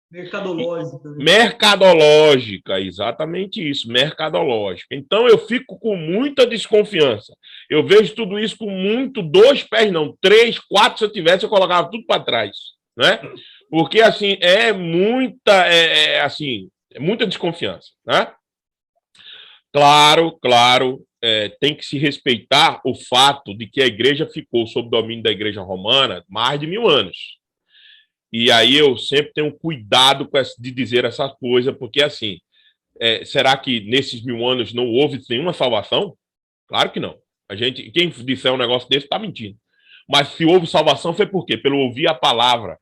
mercadológica. Mercadológica, exatamente isso, mercadológica. Então eu fico com muita desconfiança. Eu vejo tudo isso com 2 pés, não, 3, 4, se eu tivesse, eu colocava tudo para trás, né? Porque assim é muita desconfiança, né? Claro, tem que se respeitar o fato de que a igreja ficou sob domínio da igreja romana mais de 1000 anos. E aí eu sempre tenho cuidado de dizer essa coisa, porque assim, será que nesses 1000 anos não houve nenhuma salvação? Claro que não. Quem disser um negócio desse está mentindo. Mas se houve salvação foi por quê? Pelo ouvir a palavra,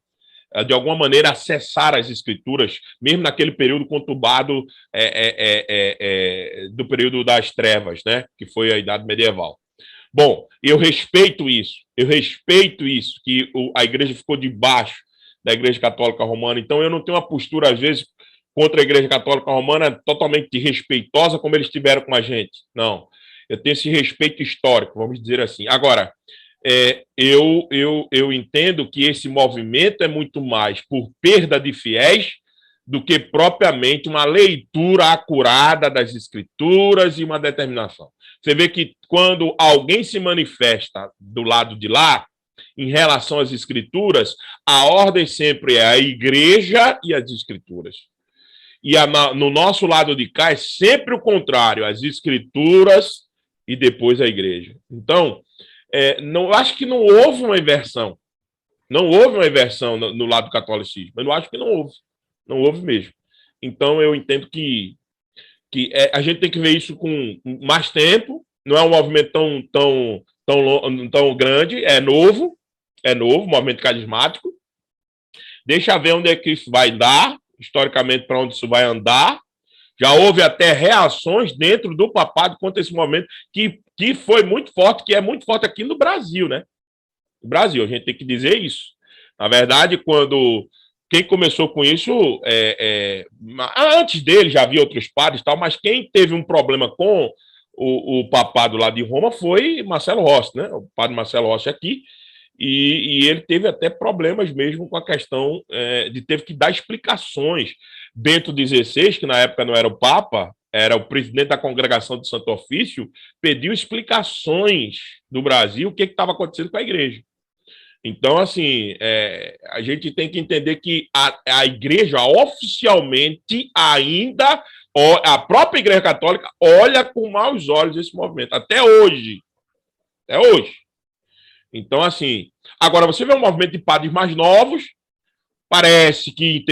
de alguma maneira acessar as escrituras, mesmo naquele período conturbado do período das trevas, né? Que foi a Idade Medieval. Bom, eu respeito isso, que a igreja ficou debaixo da Igreja Católica Romana, então eu não tenho uma postura, às vezes, contra a Igreja Católica Romana totalmente respeitosa, como eles tiveram com a gente. Não, eu tenho esse respeito histórico, vamos dizer assim. Agora, eu entendo que esse movimento é muito mais por perda de fiéis do que propriamente uma leitura acurada das escrituras e uma determinação. Você vê que quando alguém se manifesta do lado de lá, em relação às escrituras, a ordem sempre é a igreja e as escrituras. E no nosso lado de cá é sempre o contrário, as escrituras e depois a igreja. Então, acho que não houve uma inversão. Não houve uma inversão no lado do catolicismo. Eu acho que não houve. Não houve mesmo. Então, eu entendo que a gente tem que ver isso com mais tempo. Não é um movimento tão grande. É novo, movimento carismático. Deixa ver onde é que isso vai dar, historicamente, para onde isso vai andar. Já houve até reações dentro do papado contra esse movimento que foi muito forte, que é muito forte aqui no Brasil, né? No Brasil, a gente tem que dizer isso. Na verdade, quem começou com isso, antes dele já havia outros padres, tal, mas quem teve um problema com o papado lá de Roma foi Marcelo Rossi, né? O padre Marcelo Rossi aqui, e ele teve até problemas mesmo com a questão de ter que dar explicações. Bento XVI, que na época não era o Papa, era o presidente da Congregação do Santo Ofício, pediu explicações do Brasil, o que estava acontecendo com a igreja. Então, assim, a gente tem que entender que a igreja oficialmente ainda, a própria Igreja Católica olha com maus olhos esse movimento, até hoje. Até hoje. Então, assim, agora você vê um movimento de padres mais novos, parece que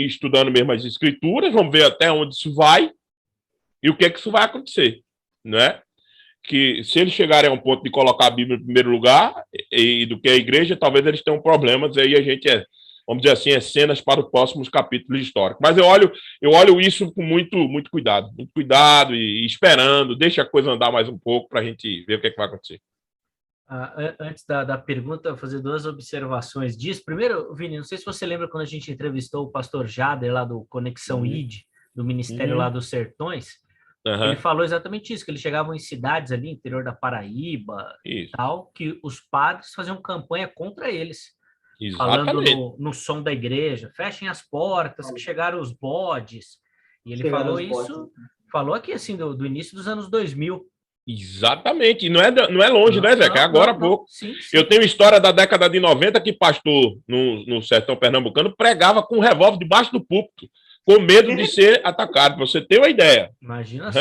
estudando mesmo as escrituras, vamos ver até onde isso vai e o que é que isso vai acontecer, né? Que se eles chegarem a um ponto de colocar a Bíblia em primeiro lugar e do que a igreja, talvez eles tenham problemas, aí a gente vamos dizer assim, cenas para os próximos capítulos históricos. Mas eu olho isso com muito cuidado e esperando, deixa a coisa andar mais um pouco para a gente ver o que é que vai acontecer. Antes da pergunta, eu vou fazer 2 observações disso. Primeiro, Vini, não sei se você lembra quando a gente entrevistou o pastor Jader, lá do Conexão ID, do Ministério lá dos Sertões. Ele falou exatamente isso, que eles chegavam em cidades ali, interior da Paraíba e tal, que os padres faziam campanha contra eles. Exatamente. Falando no som da igreja, fechem as portas, que chegaram os bodes. E ele falou isso, falou aqui assim, do início dos anos 2000. Exatamente. E não é longe, né, Zé? Que é agora há pouco. Sim, sim. Eu tenho história da década de 90 que pastor no sertão pernambucano pregava com um revólver debaixo do púlpito, com medo de ser atacado, para você ter uma ideia. Imagina só.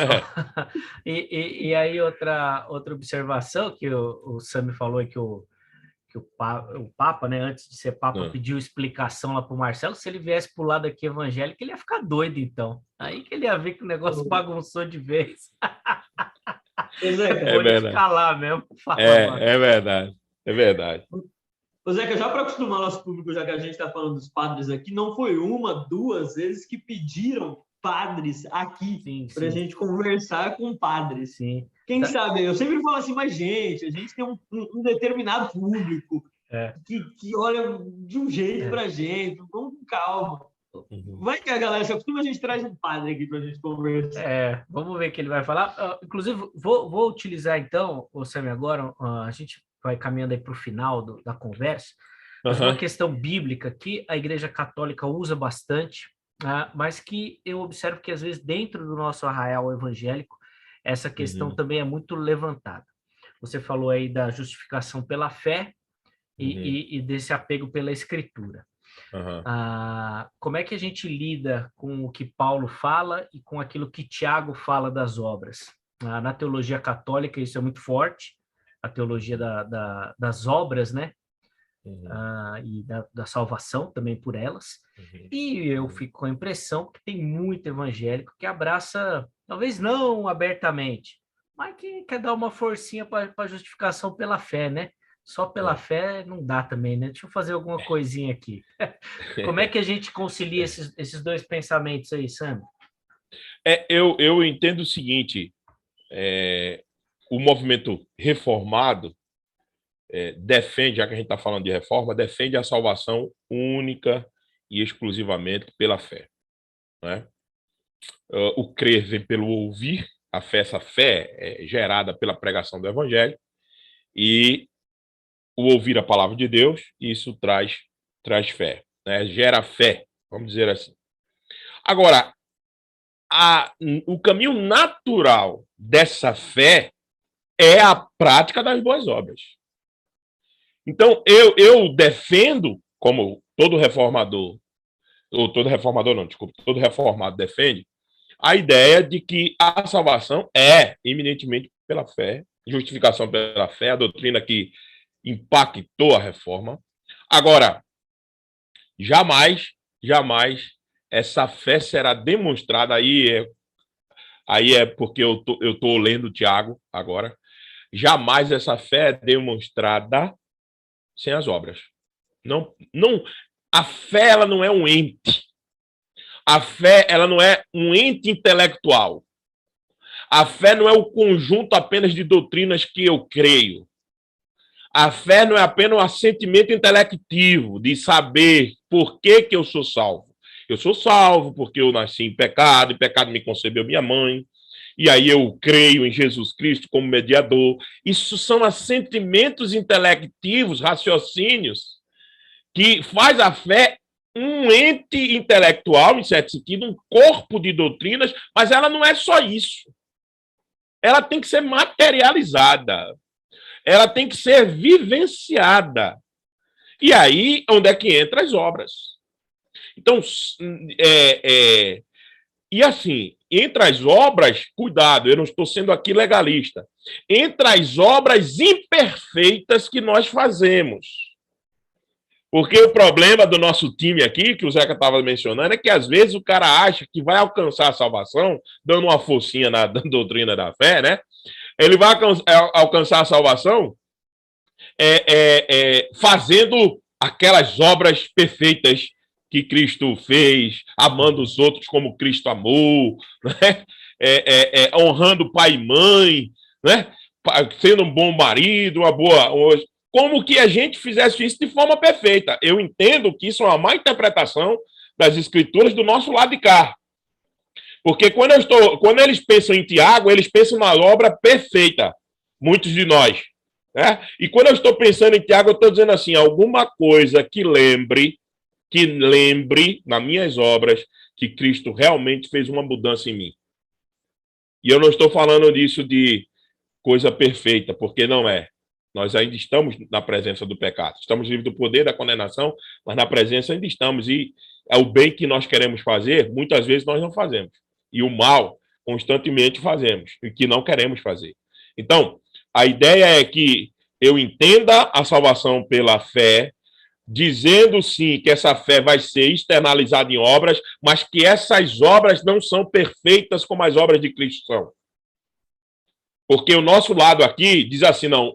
E aí, outra observação que o Sami falou é que o Papa, né, antes de ser Papa, pediu explicação lá para o Marcelo. Se ele viesse para o lado aqui evangélico, ele ia ficar doido, então. Aí que ele ia ver que o negócio bagunçou de vez. É verdade. Ficar lá mesmo. É verdade. É verdade. Ô, Zeca, já para acostumar nosso público, já que a gente está falando dos padres aqui, não foi uma, duas vezes que pediram padres aqui para a gente conversar com padres. Sim. Quem sabe? Eu sempre falo assim, mas gente, a gente tem um determinado público que olha de um jeito para a gente, vamos com calma. Vai que a galera se acostuma, a gente traz um padre aqui para a gente conversar. Vamos ver o que ele vai falar. Inclusive, vou utilizar então, o Sami, agora, a gente vai caminhando aí para o final da conversa, mas uma questão bíblica que a Igreja Católica usa bastante, mas que eu observo que, às vezes, dentro do nosso arraial evangélico, essa questão também é muito levantada. Você falou aí da justificação pela fé e desse apego pela Escritura. Como é que a gente lida com o que Paulo fala e com aquilo que Tiago fala das obras? Na teologia católica isso é muito forte, a teologia das obras, né? E da salvação também por elas. E eu fico com a impressão que tem muito evangélico que abraça, talvez não abertamente, mas que quer dar uma forcinha para a justificação pela fé, né? Só pela fé não dá também, né? Deixa eu fazer alguma coisinha aqui. Como é que a gente concilia esses dois pensamentos aí, Sam? Eu entendo o seguinte, o movimento reformado defende, já que a gente está falando de reforma, defende a salvação única e exclusivamente pela fé. Né? O crer vem pelo ouvir, essa fé é gerada pela pregação do evangelho, e o ouvir a palavra de Deus, isso traz fé, né? Gera fé, vamos dizer assim. Agora, o caminho natural dessa fé é a prática das boas obras. Então, eu defendo, como todo reformador defende, a ideia de que a salvação é eminentemente pela fé, justificação pela fé, a doutrina que impactou a reforma. Agora, jamais essa fé será demonstrada, aí é porque eu tô lendo o Tiago agora, jamais essa fé é demonstrada sem as obras. Não, a fé ela não é um ente. A fé ela não é um ente intelectual. A fé não é o conjunto apenas de doutrinas que eu creio. A fé não é apenas um assentimento intelectivo de saber por que eu sou salvo. Eu sou salvo porque eu nasci em pecado, e pecado me concebeu minha mãe, e aí eu creio em Jesus Cristo como mediador. Isso são assentimentos intelectivos, raciocínios, que faz a fé um ente intelectual, em certo sentido, um corpo de doutrinas, mas ela não é só isso. Ela tem que ser materializada. Ela tem que ser vivenciada. E aí, onde é que entra as obras? Então, e assim, entre as obras, cuidado, eu não estou sendo aqui legalista, entre as obras imperfeitas que nós fazemos. Porque o problema do nosso time aqui, que o Zeca estava mencionando, é que às vezes o cara acha que vai alcançar a salvação, dando uma forcinha na doutrina da fé, né? Ele vai alcançar a salvação fazendo aquelas obras perfeitas que Cristo fez, amando os outros como Cristo amou, né? Honrando pai e mãe, né? Sendo um bom marido, uma boa... Como que a gente fizesse isso de forma perfeita. Eu entendo que isso é uma má interpretação das escrituras do nosso lado de cá. Porque quando eles pensam em Tiago, eles pensam na obra perfeita, muitos de nós. Né? E quando eu estou pensando em Tiago, eu estou dizendo assim, alguma coisa que lembre nas minhas obras que Cristo realmente fez uma mudança em mim. E eu não estou falando disso de coisa perfeita, porque não é. Nós ainda estamos na presença do pecado. Estamos livres do poder da condenação, mas na presença ainda estamos. E é o bem que nós queremos fazer, muitas vezes nós não fazemos. E o mal, constantemente fazemos, e que não queremos fazer. Então, a ideia é que eu entenda a salvação pela fé, dizendo sim que essa fé vai ser externalizada em obras, mas que essas obras não são perfeitas como as obras de Cristo são. Porque o nosso lado aqui diz assim, não,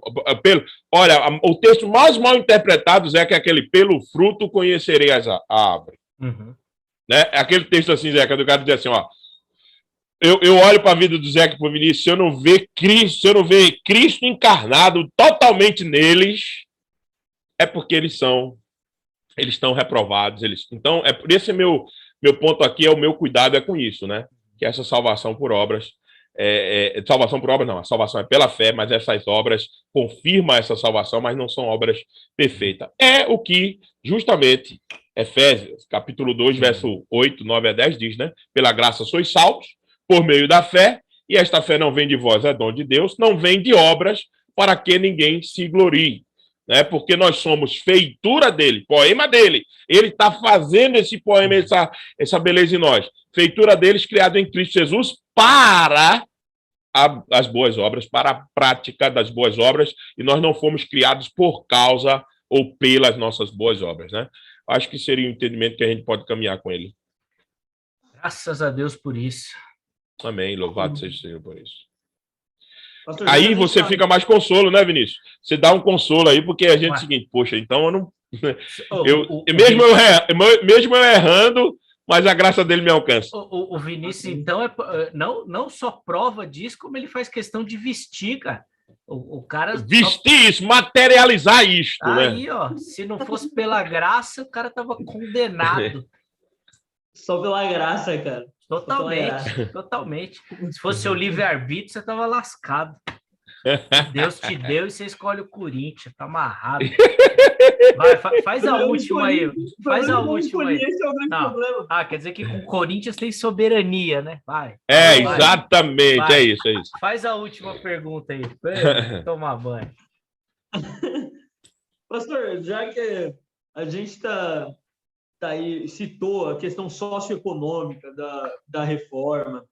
olha, o texto mais mal interpretado é que é aquele, pelo fruto conhecerei a árvore. Uhum. Né? Aquele texto assim, Zeca, do cara diz assim, ó, eu olho para a vida do Zeca e para o Vinícius, se eu não ver Cristo encarnado totalmente neles, é porque eles estão reprovados. Então, esse meu ponto aqui, é o meu cuidado é com isso, né? Que essa salvação por obras, salvação por obras não, a salvação é pela fé, mas essas obras confirmam essa salvação, mas não são obras perfeitas. É o que, justamente, Efésios, capítulo 2, verso 8, 9 a 10 diz, né? Pela graça sois salvos, por meio da fé, e esta fé não vem de vós, é dom de Deus, não vem de obras, para que ninguém se glorie. Né? Porque nós somos feitura dele, poema dele. Ele está fazendo esse poema, essa beleza em nós. Feitura deles, criado em Cristo Jesus, para as boas obras, para a prática das boas obras, e nós não fomos criados por causa ou pelas nossas boas obras. Né? Acho que seria um entendimento que a gente pode caminhar com ele. Graças a Deus por isso. Amém. Louvado seja o Senhor por isso. Pastor, aí você fica mais consolo, né, Vinícius? Você dá um consolo aí, porque a gente é o seguinte, poxa, então eu não... mesmo eu errando, mas a graça dele me alcança. O Vinícius, então, não só prova disso, como ele faz questão de vestir, cara. O cara... Vestir isso, materializar isto, né? Aí, ó, se não fosse pela graça, o cara tava condenado. Só pela graça, cara. Totalmente. Se fosse seu livre-arbítrio, você tava lascado. Deus te deu e você escolhe o Corinthians, tá amarrado. Vai, faz a última aí. Faz a última aí. Quer dizer que com o Corinthians tem soberania, né? Vai. Exatamente, vai. É isso. Faz a última pergunta aí. Tomar banho. Pastor, já que a gente tá aí, citou a questão socioeconômica da reforma,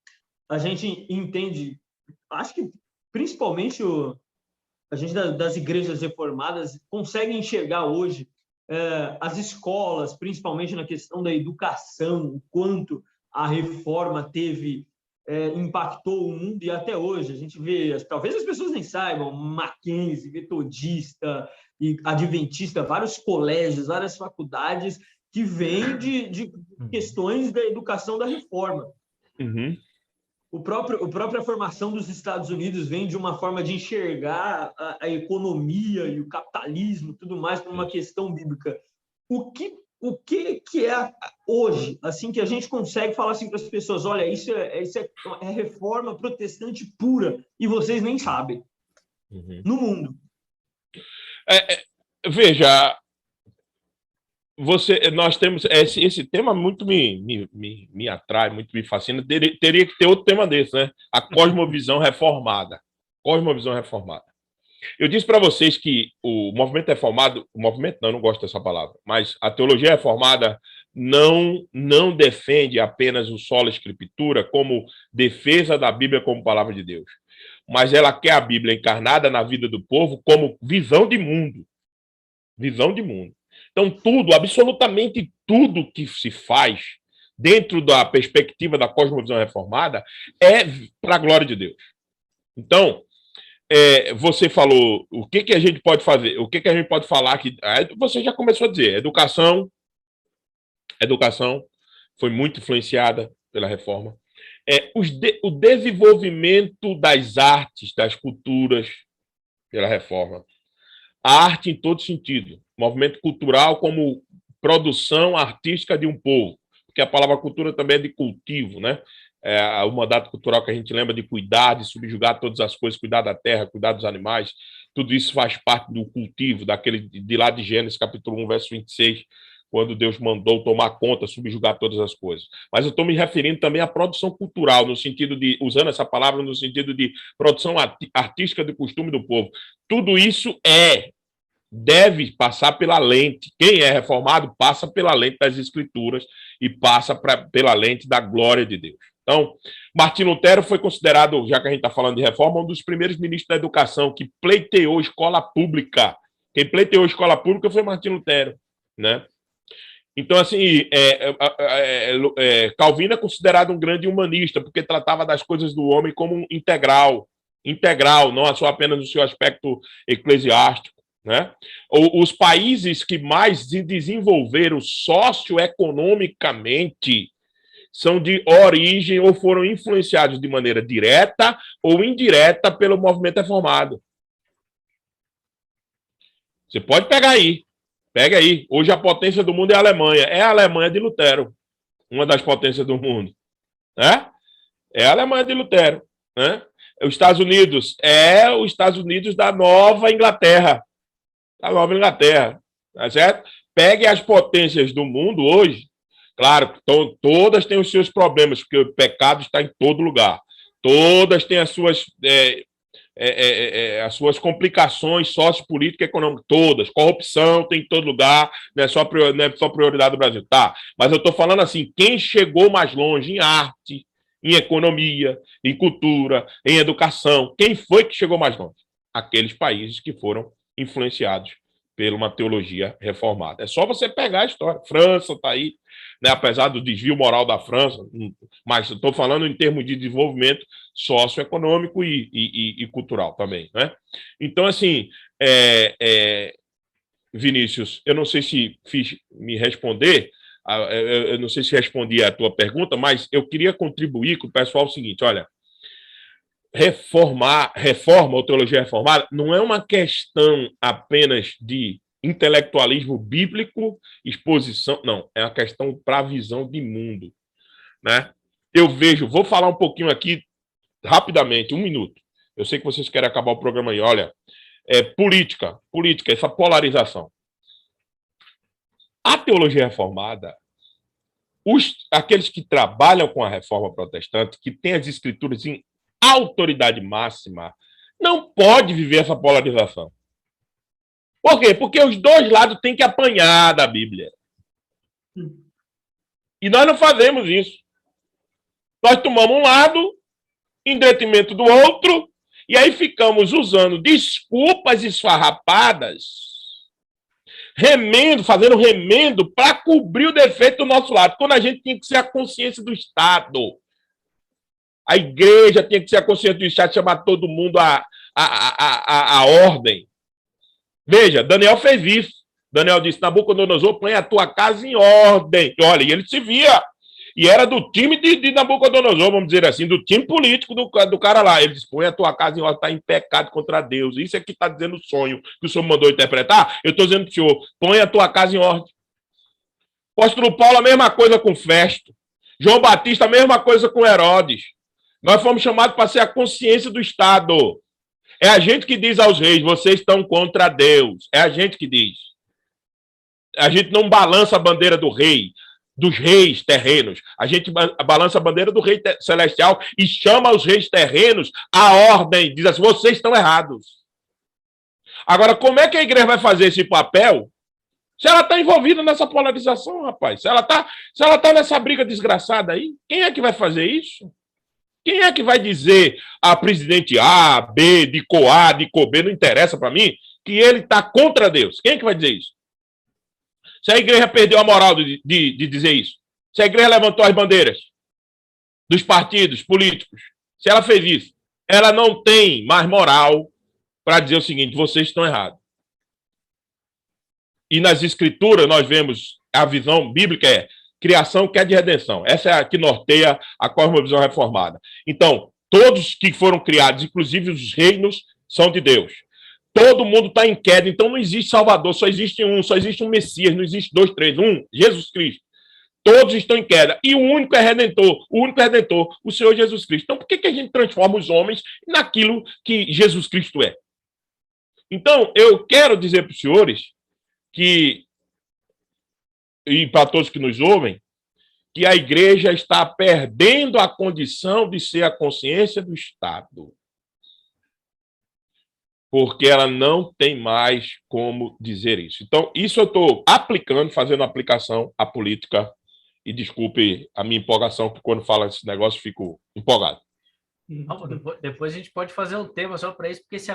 a gente entende, acho que principalmente a gente das igrejas reformadas consegue enxergar hoje as escolas, principalmente na questão da educação, o quanto a reforma impactou o mundo, e até hoje a gente vê, talvez as pessoas nem saibam, Mackenzie, Metodista e Adventista, vários colégios, várias faculdades que vêm de questões da educação da reforma. Uhum. A própria formação dos Estados Unidos vem de uma forma de enxergar a economia e o capitalismo, tudo mais, por uma questão bíblica. O que é hoje, assim, que a gente consegue falar assim para as pessoas, olha, isso é reforma protestante pura, e vocês nem sabem, no mundo. Veja, nós temos esse tema muito me atrai, muito me fascina. Teria que ter outro tema desse, né? A cosmovisão reformada. Eu disse para vocês que o movimento reformado, eu não gosto dessa palavra, mas a teologia reformada não defende apenas o sola escritura como defesa da Bíblia como palavra de Deus, mas ela quer a Bíblia encarnada na vida do povo como visão de mundo. Então, absolutamente tudo que se faz dentro da perspectiva da cosmovisão reformada é para a glória de Deus. Então, você falou o que a gente pode fazer, o que a gente pode falar aqui. Você já começou a dizer, educação foi muito influenciada pela reforma. O desenvolvimento das artes, das culturas pela reforma. A arte em todo sentido. Movimento cultural como produção artística de um povo. Porque a palavra cultura também é de cultivo, né? O mandato cultural que a gente lembra de cuidar, de subjugar todas as coisas, cuidar da terra, cuidar dos animais. Tudo isso faz parte do cultivo, de lá de Gênesis, capítulo 1, verso 26, quando Deus mandou tomar conta, subjugar todas as coisas. Mas eu estou me referindo também à produção cultural, no sentido de, usando essa palavra no sentido de produção artística do costume do povo. Tudo isso deve passar pela lente. Quem é reformado passa pela lente das Escrituras e passa pela lente da glória de Deus. Então, Martim Lutero foi considerado, já que a gente está falando de reforma, um dos primeiros ministros da educação que pleiteou escola pública. Quem pleiteou escola pública foi Martim Lutero, né? Então, assim, Calvino é considerado um grande humanista, porque tratava das coisas do homem como integral, não só apenas no seu aspecto eclesiástico, né? Os países que mais se desenvolveram socioeconomicamente são de origem ou foram influenciados de maneira direta ou indireta pelo movimento reformado. Você pode pegar aí. Pega aí. Hoje a potência do mundo é a Alemanha. É a Alemanha de Lutero. Uma das potências do mundo. Né? É a Alemanha de Lutero. Né? Os Estados Unidos é os Estados Unidos da Nova Inglaterra. Da Nova Inglaterra. Tá certo? Pegue as potências do mundo hoje. Claro, todas têm os seus problemas, porque o pecado está em todo lugar. Todas têm as suas complicações sociopolíticas e econômicas, todas. Corrupção tem em todo lugar, não é só prioridade do Brasil. Tá, mas eu estou falando assim, quem chegou mais longe em arte, em economia, em cultura, em educação, quem foi que chegou mais longe? Aqueles países que foram influenciados por uma teologia reformada. É só você pegar a história. França está aí, né, apesar do desvio moral da França, mas estou falando em termos de desenvolvimento socioeconômico e cultural também, né? Então, assim, Vinícius, eu não sei se fiz me responder, eu não sei se respondi a tua pergunta, mas eu queria contribuir com o pessoal o seguinte, olha, reforma ou teologia reformada não é uma questão apenas de intelectualismo bíblico, exposição, não, é uma questão para a visão de mundo, né? Eu vejo, vou falar um pouquinho aqui rapidamente, 1 minuto. Eu sei que vocês querem acabar o programa aí, olha, política, essa polarização. A teologia reformada, aqueles que trabalham com a reforma protestante, que têm as escrituras em autoridade máxima, não pode viver essa polarização. Por quê? Porque os dois lados têm que apanhar da Bíblia. E nós não fazemos isso. Nós tomamos um lado em detrimento do outro e aí ficamos usando desculpas esfarrapadas, fazendo remendo para cobrir o defeito do nosso lado, quando a gente tinha que ser a consciência do Estado. A igreja tinha que ser a consciência do Estado, chamar todo mundo à ordem. Veja, Daniel fez isso. Daniel disse, Nabucodonosor, põe a tua casa em ordem. Olha, e ele se via. E era do time de Nabucodonosor, vamos dizer assim, do time político do cara lá. Ele disse, põe a tua casa em ordem, está em pecado contra Deus. Isso é que está dizendo o sonho que o senhor mandou interpretar. Eu estou dizendo para o senhor, põe a tua casa em ordem. Apóstolo Paulo, a mesma coisa com Festo. João Batista, a mesma coisa com Herodes. Nós fomos chamados para ser a consciência do Estado. É a gente que diz aos reis, vocês estão contra Deus. É a gente que diz. A gente não balança a bandeira do rei, dos reis terrenos. A gente balança a bandeira do rei celestial e chama os reis terrenos à ordem. Diz assim, vocês estão errados. Agora, como é que a igreja vai fazer esse papel se ela está envolvida nessa polarização, rapaz? Se ela tá nessa briga desgraçada aí, quem é que vai fazer isso? Quem é que vai dizer a presidente A, B, de Coa, de Cobê, não interessa para mim, que ele está contra Deus? Quem é que vai dizer isso? Se a igreja perdeu a moral de dizer isso, se a igreja levantou as bandeiras dos partidos políticos, se ela fez isso, ela não tem mais moral para dizer o seguinte, vocês estão errados. E nas escrituras nós vemos a visão bíblica criação que é de redenção. Essa é a que norteia a cosmovisão reformada. Então, todos que foram criados, inclusive os reinos, são de Deus. Todo mundo está em queda, então não existe Salvador, só existe um Messias, não existe 2, 3, Jesus Cristo. Todos estão em queda. E o único redentor, o Senhor Jesus Cristo. Então, por que a gente transforma os homens naquilo que Jesus Cristo é? Então, eu quero dizer para os senhores que e para todos que nos ouvem, que a igreja está perdendo a condição de ser a consciência do Estado. Porque ela não tem mais como dizer isso. Então, isso eu estou aplicando, fazendo aplicação à política. E desculpe a minha empolgação, que quando fala esse negócio, fico empolgado. Depois a gente pode fazer um tema só para isso, porque se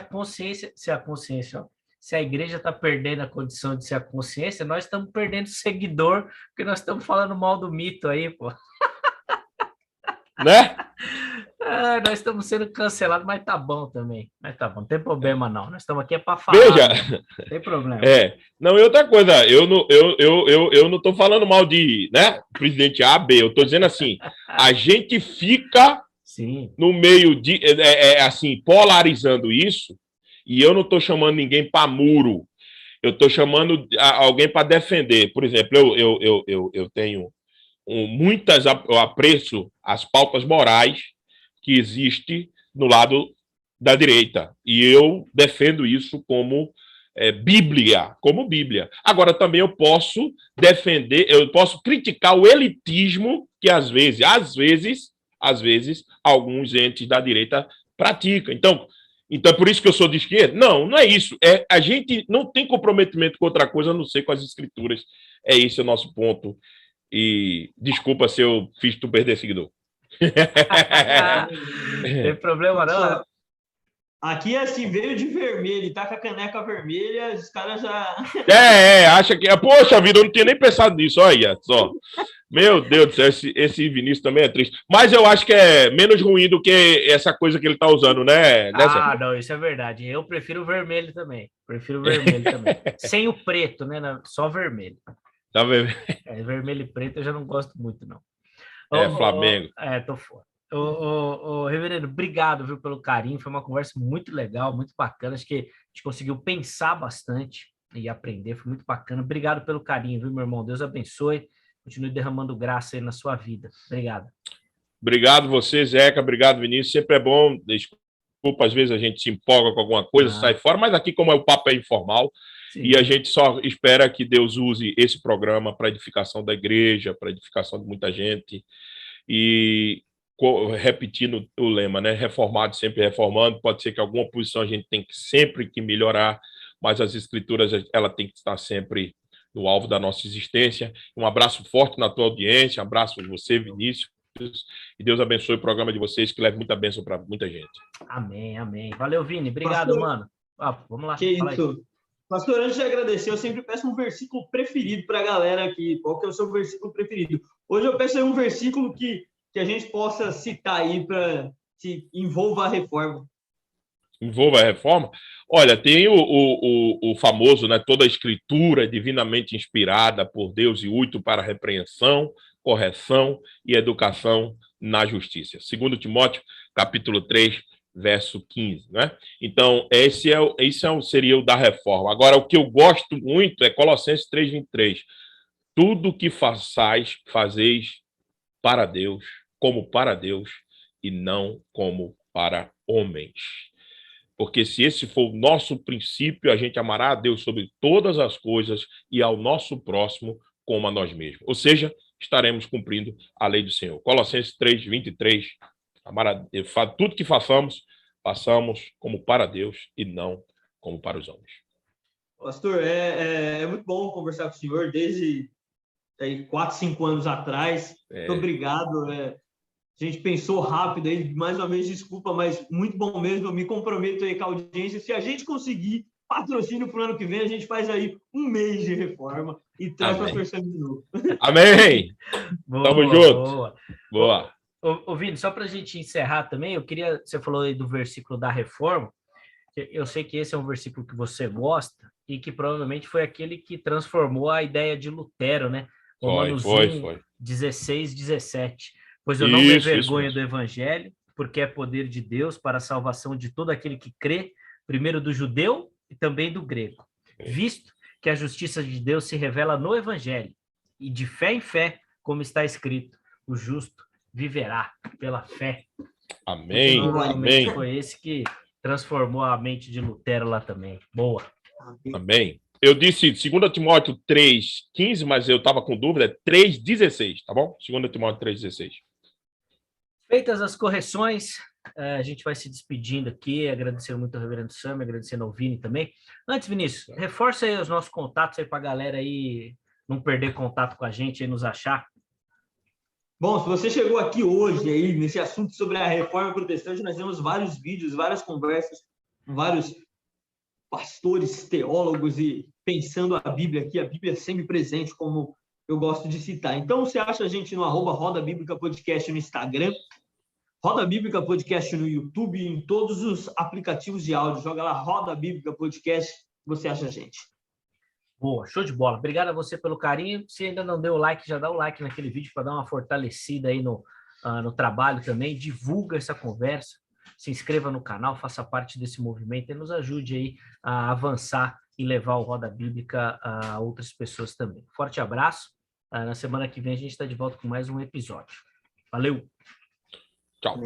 a igreja está perdendo a condição de ser a consciência, nós estamos perdendo seguidor, porque nós estamos falando mal do mito aí, pô. Né? Nós estamos sendo cancelados, mas tá bom também. Mas tá bom, não tem problema não. Nós estamos aqui para falar. Veja, né? Não tem problema. Não, e outra coisa, eu não estou falando mal de, né, presidente A, B, eu estou dizendo assim, a gente fica Sim. no meio de, assim, polarizando isso, e eu não estou chamando ninguém para muro, eu estou chamando alguém para defender. Por exemplo, eu tenho eu apreço as pautas morais que existem no lado da direita, e eu defendo isso como Bíblia. Agora, também eu posso defender, eu posso criticar o elitismo que às vezes, alguns entes da direita praticam. Então é por isso que eu sou de esquerda? Não é isso. A gente não tem comprometimento com outra coisa, a não ser com as escrituras. Esse é o nosso ponto. E desculpa se eu fiz tu perder seguidor. Não tem problema não. Aqui, assim, veio de vermelho, tá com a caneca vermelha, os caras já... acha que... Poxa vida, eu não tinha nem pensado nisso, olha só. Meu Deus do céu, esse Vinícius também é triste. Mas eu acho que é menos ruim do que essa coisa que ele tá usando, né? Não, isso é verdade. Eu prefiro o vermelho também. Sem o preto, né? Só vermelho. Tá vendo? Vermelho e preto eu já não gosto muito, não. Flamengo. Tô fora. Reverendo, obrigado, viu, pelo carinho. Foi uma conversa muito legal, muito bacana. Acho que a gente conseguiu pensar bastante e aprender. Foi muito bacana. Obrigado pelo carinho, viu, meu irmão? Deus abençoe. Continue derramando graça aí na sua vida. Obrigado. Obrigado você, Zeca. Obrigado, Vinícius. Sempre é bom. Desculpa, às vezes a gente se empolga com alguma coisa, sai fora, mas aqui, como o papo é informal, sim, e a gente só espera que Deus use esse programa para edificação da igreja, para edificação de muita gente. E repetindo o lema, né? Reformado, sempre reformando. Pode ser que alguma posição a gente tem que sempre que melhorar, mas as escrituras, ela tem que estar sempre no alvo da nossa existência. Um abraço forte na tua audiência, um abraço a você, Vinícius, e Deus abençoe o programa de vocês, que leve muita bênção para muita gente. Amém, amém. Valeu, Vini. Obrigado, pastor, mano. Vamos lá. Que isso. Pastor, antes de agradecer, eu sempre peço um versículo preferido para a galera aqui. Qual que é o seu versículo preferido? Hoje eu peço aí um versículo que a gente possa citar aí para que envolva a reforma. Envolva a reforma? Olha, tem o famoso, né? Toda a escritura é divinamente inspirada por Deus e útil para repreensão, correção e educação na justiça. 2 Timóteo, capítulo 3, verso 15, né? Então, esse seria o da reforma. Agora, o que eu gosto muito é Colossenses 3:23. Tudo que fazeis para Deus, como para Deus, e não como para homens. Porque se esse for o nosso princípio, a gente amará a Deus sobre todas as coisas e ao nosso próximo como a nós mesmos. Ou seja, estaremos cumprindo a lei do Senhor. Colossenses 3:23. Tudo que façamos como para Deus e não como para os homens. Pastor, é muito bom conversar com o senhor desde 4, 5 anos atrás. Muito obrigado. A gente pensou rápido aí, mais uma vez, desculpa, mas muito bom mesmo. Eu me comprometo aí com a audiência. Se a gente conseguir patrocínio para o ano que vem, a gente faz aí um mês de reforma e traz para a torcida de novo. Amém! Tamo junto. Boa. Ô, Vini, só para a gente encerrar também, eu queria... Você falou aí do versículo da reforma. Eu sei que esse é um versículo que você gosta e que provavelmente foi aquele que transformou a ideia de Lutero, né? Romanos 16:17. Pois eu não me envergonho do evangelho, porque é poder de Deus para a salvação de todo aquele que crê, primeiro do judeu e também do grego, visto que a justiça de Deus se revela no evangelho, e de fé em fé, como está escrito, o justo viverá pela fé. Amém. Amém. Foi esse que transformou a mente de Lutero lá também. Boa. Amém. Eu disse 2 Timóteo 3,15, mas eu estava com dúvida, 3,16, tá bom? 2 Timóteo 3,16. Feitas as correções, a gente vai se despedindo aqui, agradecendo muito ao reverendo Sam, agradecendo ao Vini também. Antes, Vinícius, reforça aí os nossos contatos aí para a galera aí não perder contato com a gente e nos achar. Bom, se você chegou aqui hoje aí nesse assunto sobre a reforma protestante, nós temos vários vídeos, várias conversas com vários pastores, teólogos e pensando a Bíblia aqui, a Bíblia sempre presente, como eu gosto de citar. Então, você acha a gente no @Roda Bíblica Podcast no Instagram, Roda Bíblica Podcast no YouTube e em todos os aplicativos de áudio. Joga lá, Roda Bíblica Podcast, você acha a gente. Boa, show de bola. Obrigado a você pelo carinho. Se ainda não deu o like, já dá o like naquele vídeo para dar uma fortalecida aí no trabalho também. Divulga essa conversa, se inscreva no canal, faça parte desse movimento e nos ajude aí a avançar e levar o Roda Bíblica a outras pessoas também. Forte abraço. Na semana que vem a gente está de volta com mais um episódio. Valeu! Tchau.